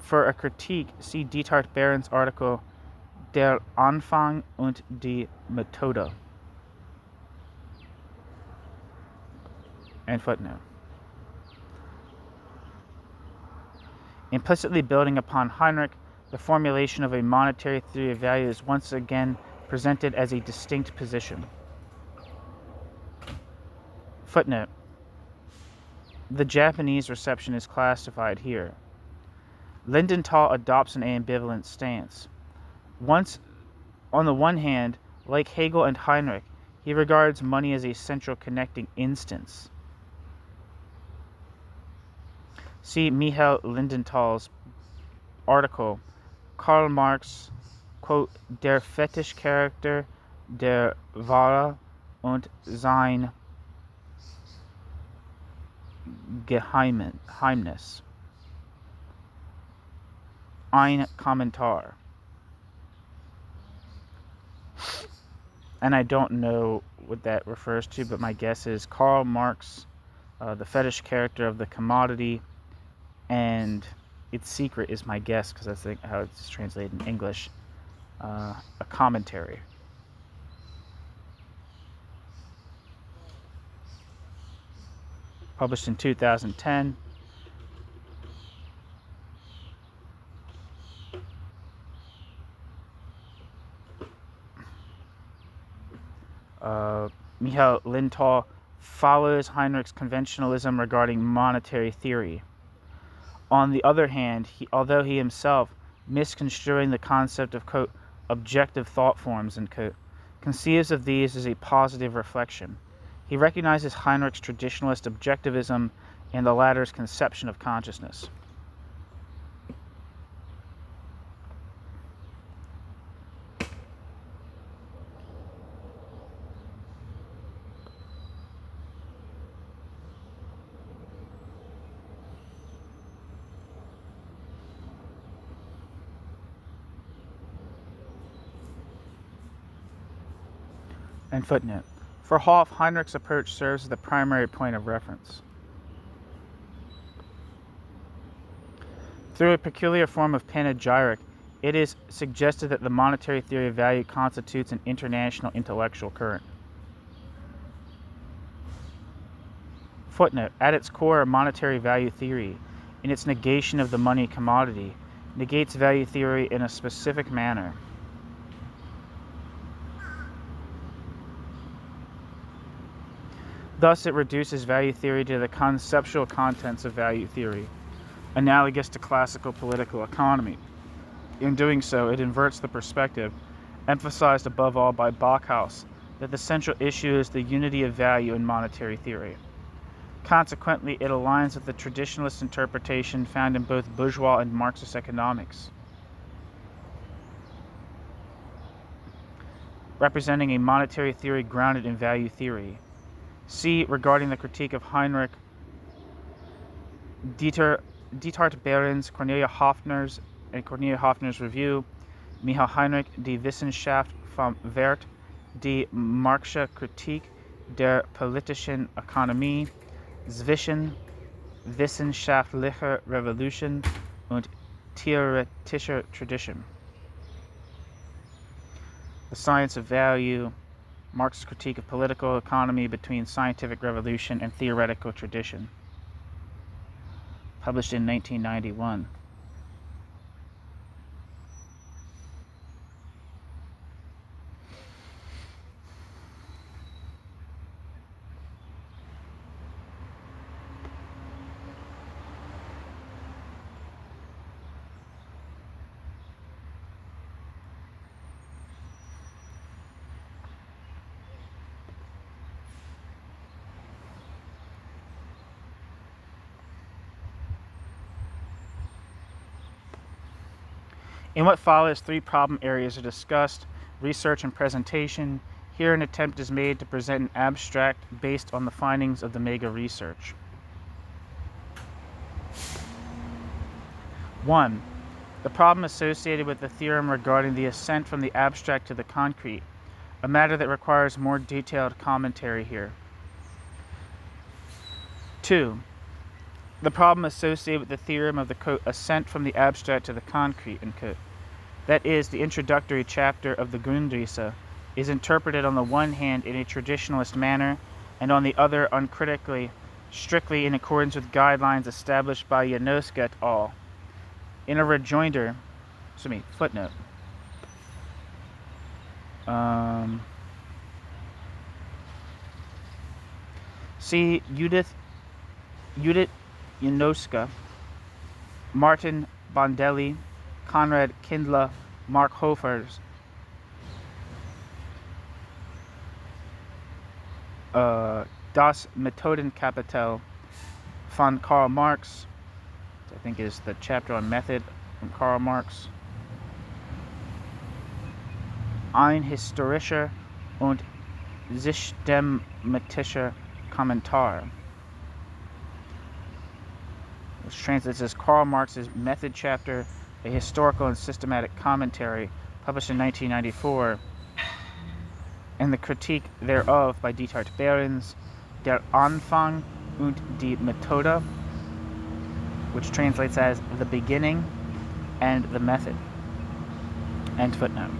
For a critique, see Diethard Behrens' article Der Anfang und die Methode. End footnote. Implicitly building upon Heinrich, the formulation of a monetary theory of value is once again presented as a distinct position. Footnote. The Japanese reception is classified here. Lindenthal adopts an ambivalent stance. On the one hand, like Hegel and Heinrich, he regards money as a central connecting instance. See Michael Lindenthal's article, Karl Marx, quote, Der Fetischcharakter der Ware und sein Geheimnis. Ein Kommentar. And I don't know what that refers to, but my guess is Karl Marx, the fetish character of the commodity, and its secret is my guess, because that's how it's translated in English, a commentary. Published in 2010. Michael Lindenthal follows Heinrich's conventionalism regarding monetary theory. On the other hand, although he himself, misconstruing the concept of, quote, objective thought forms, end quote, conceives of these as a positive reflection, he recognizes Heinrich's traditionalist objectivism and the latter's conception of consciousness. And footnote. For Hoff, Heinrich's approach serves as the primary point of reference. Through a peculiar form of panegyric, it is suggested that the monetary theory of value constitutes an international intellectual current. Footnote. At its core, a monetary value theory, in its negation of the money commodity, negates value theory in a specific manner. Thus, it reduces value theory to the conceptual contents of value theory, analogous to classical political economy. In doing so, it inverts the perspective, emphasized above all by Bauhaus, that the central issue is the unity of value in monetary theory. Consequently, it aligns with the traditionalist interpretation found in both bourgeois and Marxist economics, representing a monetary theory grounded in value theory. See, regarding the critique of Heinrich Diethard Behrens, Kornelia Hafner's review, Michael Heinrich, Die Wissenschaft vom Wert, die Marxische Kritik der politischen Ökonomie zwischen wissenschaftlicher Revolution und theoretischer Tradition. The Science of Value, Marx's Critique of Political Economy between Scientific Revolution and Theoretical Tradition, published in 1991. In what follows, 3 problem areas are discussed: research and presentation. Here an attempt is made to present an abstract based on the findings of the mega research. 1. The problem associated with the theorem regarding the ascent from the abstract to the concrete, a matter that requires more detailed commentary here. 2. The problem associated with the theorem of the, quote, ascent from the abstract to the concrete, end quote. That is, the introductory chapter of the Grundrisse, is interpreted on the one hand in a traditionalist manner, and on the other uncritically, strictly in accordance with guidelines established by Janoska et al. In a rejoinder, footnote. See Judith Janoska, Martin Bondelli, Konrad Kindler, Mark Hofers, Das Methodenkapital von Karl Marx, I think is the chapter on method from Karl Marx. Ein historischer und systematischer Kommentar, which translates as Karl Marx's Method Chapter, a historical and systematic commentary, published in 1994, and the critique thereof by Diethard Behrens, Der Anfang und die Methode, which translates as the beginning and the method. End footnote.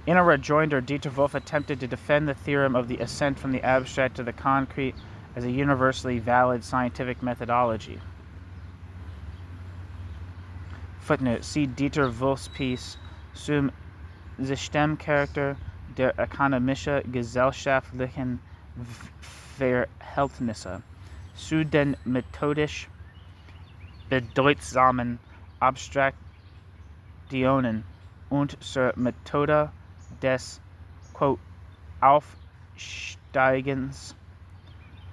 In a rejoinder, Dieter attempted to defend the theorem of the ascent from the abstract to the concrete as a universally valid scientific methodology. Footnote: see Dieter Wolff's piece zum Systemcharakter der ökonomisch-gesellschaftlichen Verhältnisse zu den methodisch bedeutsamen Abstraktionen und zur Methode des, quote, Aufsteigens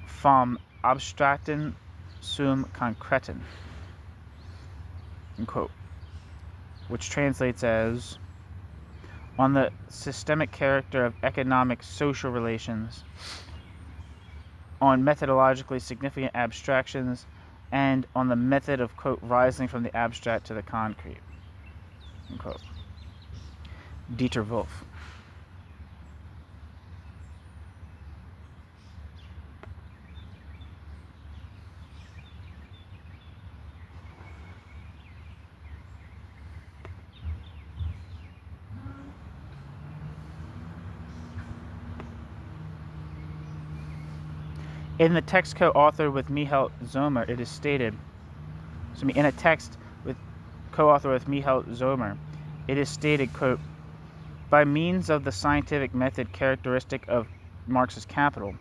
vom Abstrakten zum Konkreten, unquote, which translates as on the systemic character of economic social relations, on methodologically significant abstractions, and on the method of, quote, rising from the abstract to the concrete, unquote. Dieter Wolff. In the text co-authored with Michael Zomer, it is stated, in a text with co-author with Michael Zomer, it is stated, quote, by means of the scientific method characteristic of Marx's Capital,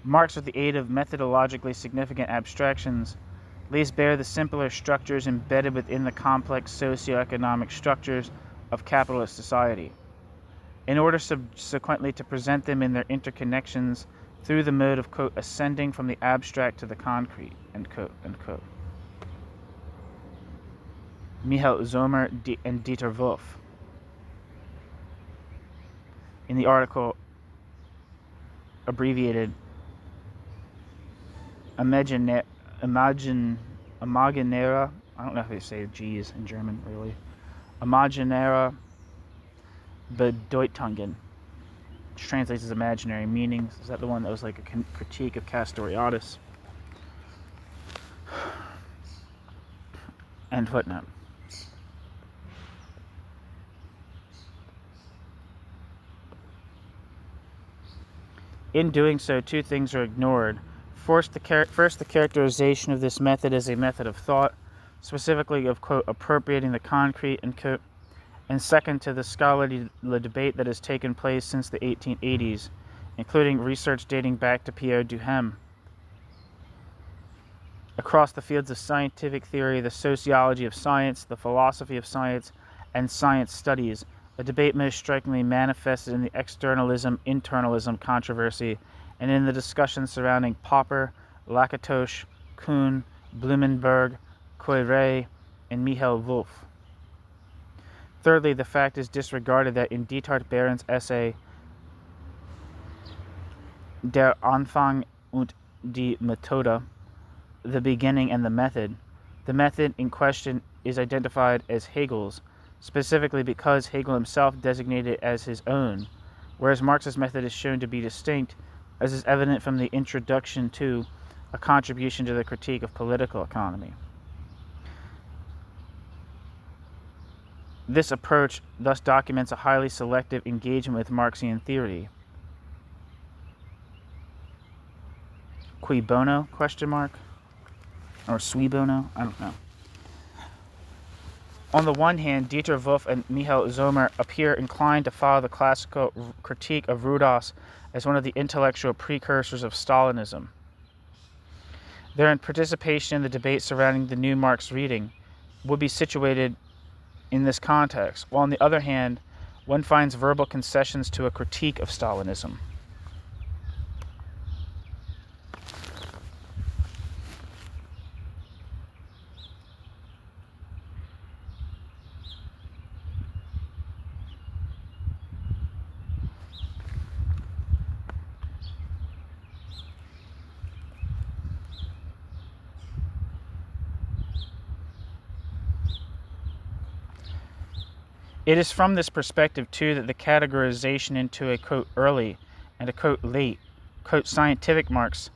Marx, with the aid of methodologically significant abstractions, lays bare the simpler structures embedded within the complex socio-economic structures of capitalist society, in order subsequently to present them in their interconnections through the mode of, quote, ascending from the abstract to the concrete, end quote, end quote. Michael Zomer and Dieter Wolff. In the article abbreviated Imaginäre, I don't know if they say G's in German, really. Imaginäre Bedeutungen, which translates as imaginary meanings. Is that the one that was like a critique of Castoriadis? And footnote. In doing so, two things are ignored. First, the characterization of this method as a method of thought, specifically of, quote, appropriating the concrete, end quote, and second, to the scholarly debate that has taken place since the 1880s, including research dating back to Pierre Duhem, across the fields of scientific theory, the sociology of science, the philosophy of science, and science studies, a debate most strikingly manifested in the externalism-internalism controversy and in the discussion surrounding Popper, Lakatos, Kuhn, Blumenberg, Coiré, and Michael Wolff. Thirdly, the fact is disregarded that in Diethard Behrens' essay Der Anfang und die Methode, the beginning and the method in question is identified as Hegel's, specifically because Hegel himself designated it as his own, whereas Marx's method is shown to be distinct, as is evident from the introduction to A Contribution to the Critique of Political Economy. This approach thus documents a highly selective engagement with Marxian theory. Cui bono? Or sui bono? I don't know. On the one hand, Dieter Wolff and Michael Zomer appear inclined to follow the classical critique of Rudolphs as one of the intellectual precursors of Stalinism. Their participation in the debate surrounding the new Marx reading would be situated in this context, while on the other hand, one finds verbal concessions to a critique of Stalinism. It is from this perspective, too, that the categorization into a, quote, early and a, quote, late, quote, scientific Marx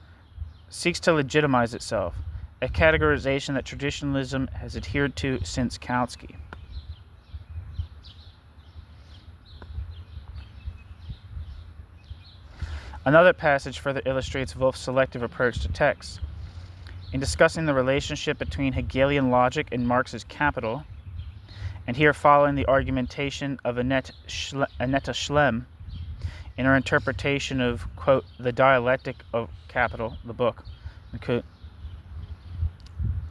seeks to legitimize itself, a categorization that traditionalism has adhered to since Kautsky. Another passage further illustrates Wolff's selective approach to text. In discussing the relationship between Hegelian logic and Marx's Capital, and here following the argumentation of Annette Schlemm in her interpretation of, quote, the dialectic of Capital, the book, quote,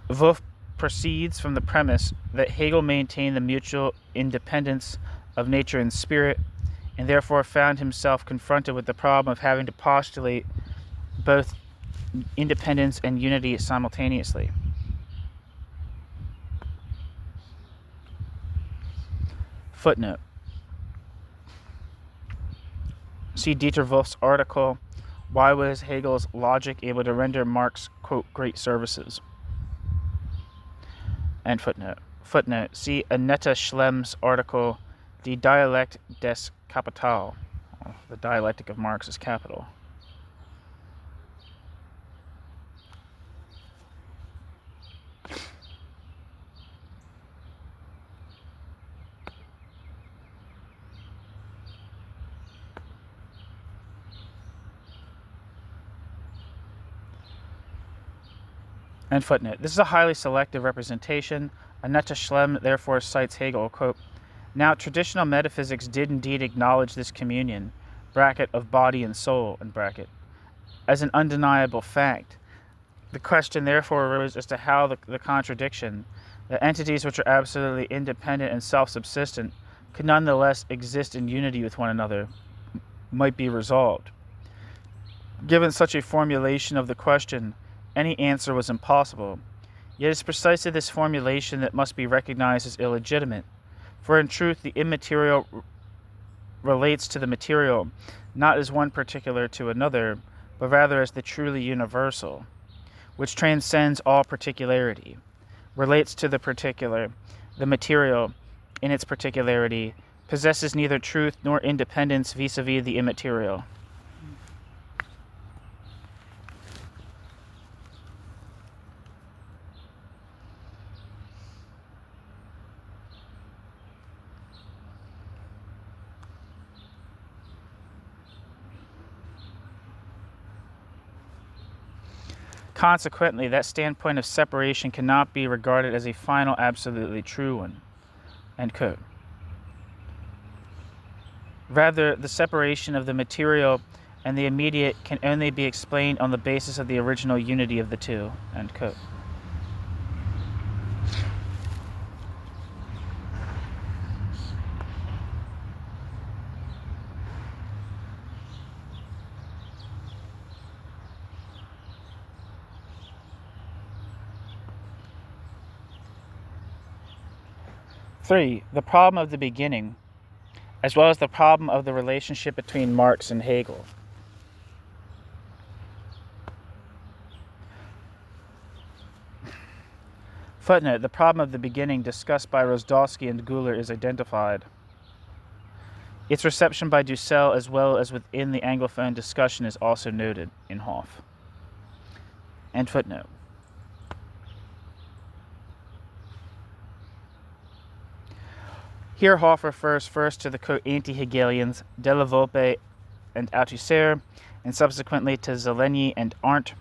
Wolff proceeds from the premise that Hegel maintained the mutual independence of nature and spirit, and therefore found himself confronted with the problem of having to postulate both independence and unity simultaneously. Footnote. See Dieter Wolff's article, Why Was Hegel's Logic Able to Render Marx, quote, Great Services? And footnote. Footnote. See Annette Schlemm's article, Die Dialekt des Kapital, the dialectic of Marx's Capital. End footnote. This is a highly selective representation. Annette Schlemm therefore cites Hegel, quote, "Now, traditional metaphysics did indeed acknowledge this communion, bracket, of body and soul, end bracket, as an undeniable fact. The question therefore arose as to how the contradiction, that entities which are absolutely independent and self-subsistent could nonetheless exist in unity with one another, might be resolved. Given such a formulation of the question, any answer was impossible. Yet it is precisely this formulation that must be recognized as illegitimate, for in truth the immaterial relates to the material, not as one particular to another, but rather as the truly universal, which transcends all particularity, relates to the particular, the material, in its particularity, possesses neither truth nor independence vis-a-vis the immaterial." Consequently, that standpoint of separation cannot be regarded as a final, absolutely true one. End quote. Rather, the separation of the material and the immediate can only be explained on the basis of the original unity of the two. End quote. Three, the problem of the beginning, as well as the problem of the relationship between Marx and Hegel. Footnote, the problem of the beginning discussed by Rozdowski and Guler is identified. Its reception by Dussel as well as within the Anglophone discussion is also noted in Hoff. End footnote. Here Hoff refers first to the quote anti-Hegelians Della Volpe and Althusser, and subsequently to Zelenyi and Arndt.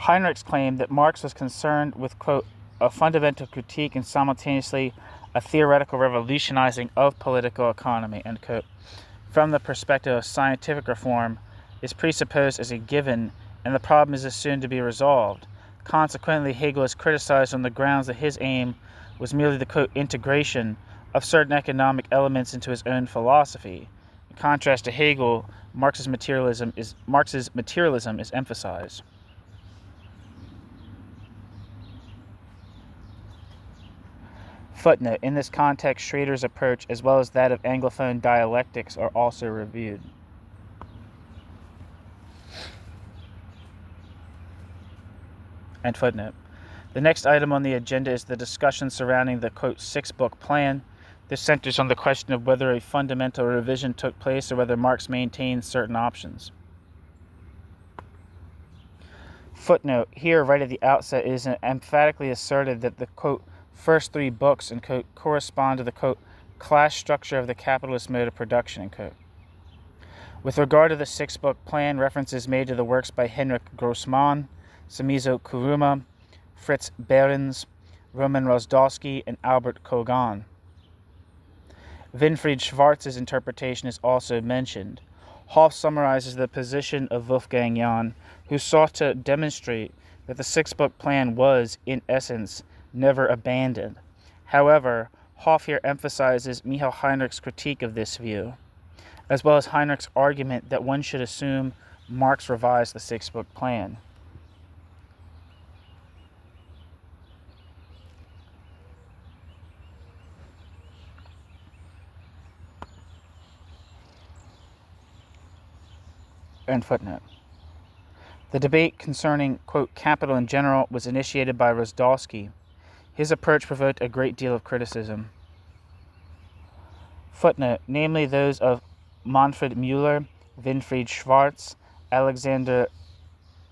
Heinrichs claimed that Marx was concerned with, quote, a fundamental critique and simultaneously a theoretical revolutionizing of political economy, end quote, from the perspective of scientific reform is presupposed as a given and the problem is assumed to be resolved. Consequently, Hegel is criticized on the grounds that his aim was merely the, quote, integration of certain economic elements into his own philosophy. In contrast to Hegel, Marx's materialism is emphasized. Footnote, in this context, Schrader's approach, as well as that of Anglophone dialectics, are also reviewed. End footnote. The next item on the agenda is the discussion surrounding the, quote, six-book plan. This centers on the question of whether a fundamental revision took place or whether Marx maintained certain options. Footnote, here, right at the outset, it is emphatically asserted that the, quote, first three books, end quote, correspond to the, quote, class structure of the capitalist mode of production, end quote. With regard to the six-book plan, reference is made to the works by Henrik Grossmann, Samizo Kuruma, Fritz Behrens, Roman Rozdowski, and Albert Kogan. Winfried Schwarz's interpretation is also mentioned. Hoff summarizes the position of Wolfgang Jahn, who sought to demonstrate that the six-book plan was, in essence, never abandoned. However, Hoff here emphasizes Michael Heinrich's critique of this view, as well as Heinrich's argument that one should assume Marx revised the six-book plan. End footnote. The debate concerning, quote, capital in general was initiated by Rozdowski. His approach provoked a great deal of criticism. Footnote, namely those of Manfred Müller, Winfried Schwarz, Alexander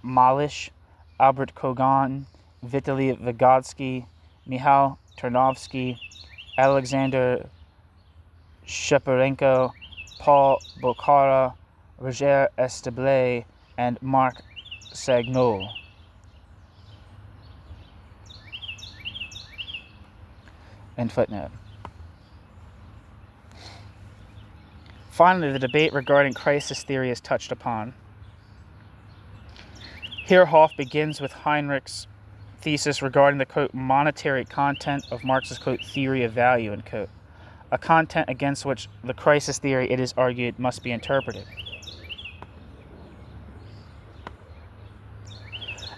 Malish, Albert Kogan, Vitaly Vygotsky, Michal Ternovsky, Alexander Sheparenko, Paul Bokhara, Roger Esteblé, and Marc Sagnol. End footnote. Finally, the debate regarding crisis theory is touched upon. Here Hoff begins with Heinrich's thesis regarding the, quote, monetary content of Marx's, quote, theory of value, end quote, a content against which the crisis theory, it is argued, must be interpreted.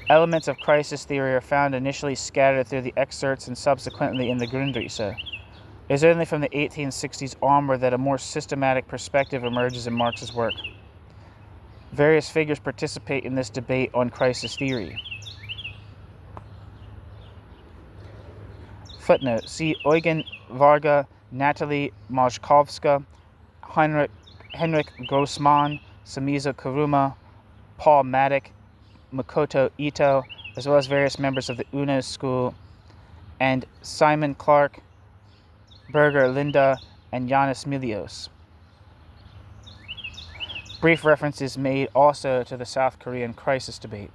Elements of crisis theory are found initially scattered through the excerpts and subsequently in the Grundrisse. It is only from the 1860s onward that a more systematic perspective emerges in Marx's work. Various figures participate in this debate on crisis theory. Footnote, see Eugen Varga, Natalie Majkowska, Henrik Grossman, Samizo Kuruma, Paul Maddock, Makoto Ito, as well as various members of the UNO school, and Simon Clark, Berger Linda, and Yanis Milios. Brief reference is made also to the South Korean crisis debate.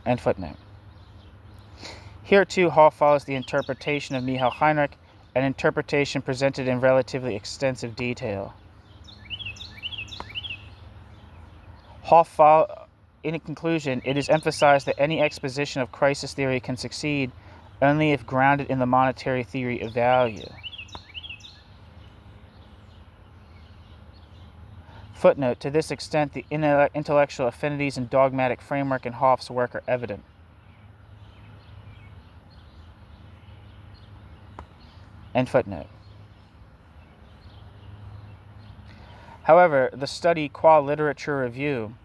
End footnote. Here too, Hoff follows the interpretation of Michael Heinrich, an interpretation presented in relatively extensive detail. Hoff in conclusion, it is emphasized that any exposition of crisis theory can succeed only if grounded in the monetary theory of value. Footnote, to this extent, the intellectual affinities and dogmatic framework in Hoff's work are evident. End footnote. However, the study Qua Literature Review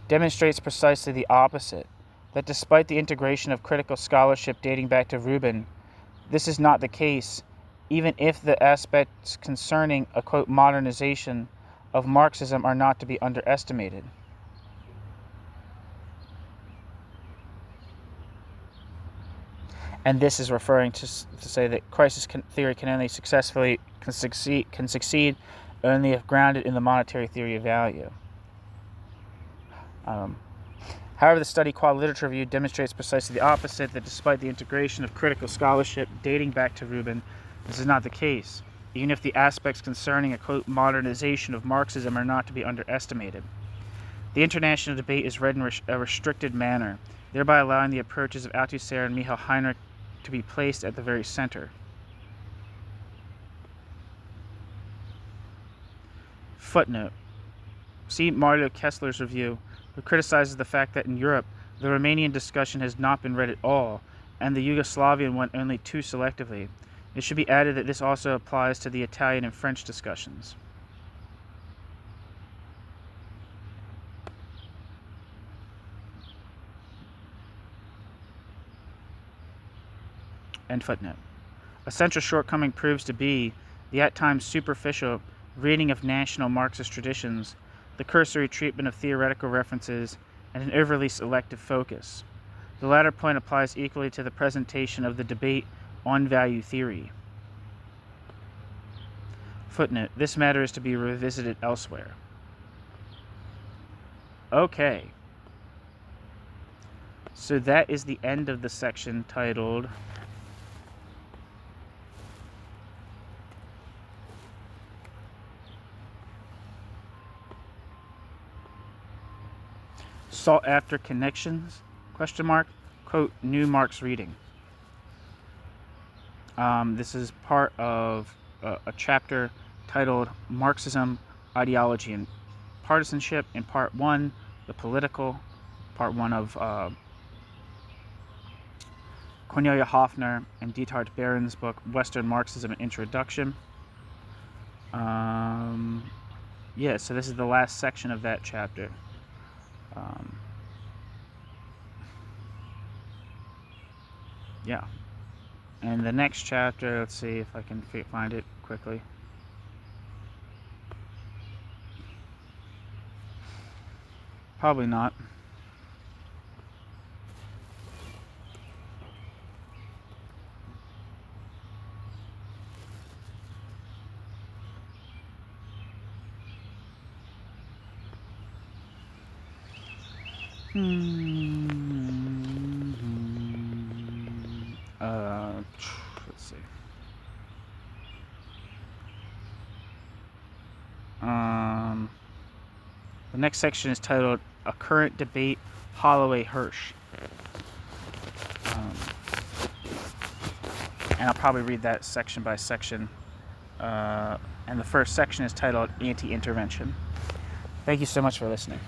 demonstrates precisely the opposite, that despite the integration of critical scholarship dating back to Rubin, this is not the case, even if the aspects concerning a, quote, modernization of Marxism are not to be underestimated. And this is referring to say that crisis theory can only successfully succeed only if grounded in the monetary theory of value. However, the study Qua Literature Review demonstrates precisely the opposite, that despite the integration of critical scholarship dating back to Rubin, this is not the case, even if the aspects concerning a, quote, modernization of Marxism are not to be underestimated. The international debate is read in a restricted manner, thereby allowing the approaches of Althusser and Michael Heinrich to be placed at the very center. Footnote. See Mario Kessler's review, who criticizes the fact that in Europe, the Romanian discussion has not been read at all, and the Yugoslavian one only too selectively. It should be added that this also applies to the Italian and French discussions. End footnote. A central shortcoming proves to be the at times superficial reading of national Marxist traditions, the cursory treatment of theoretical references, and an overly selective focus. The latter point applies equally to the presentation of the debate on value theory. Footnote. This matter is to be revisited elsewhere. Okay. So that is the end of the section titled Sought After Connections, ? Quote, New Marx Reading. This is part of a chapter titled Marxism, Ideology, and Partisanship. In part 1, the political, part 1 of Kornelia Hafner and Diethard Behrens' book, Western Marxism, an Introduction. So this is the last section of that chapter. Yeah. And the next chapter, let's see if I can find it quickly. Probably not. Let's see. The next section is titled "A Current Debate, Holloway-Hirsch," and I'll probably read that section by section. And the first section is titled "Anti-Intervention." Thank you so much for listening.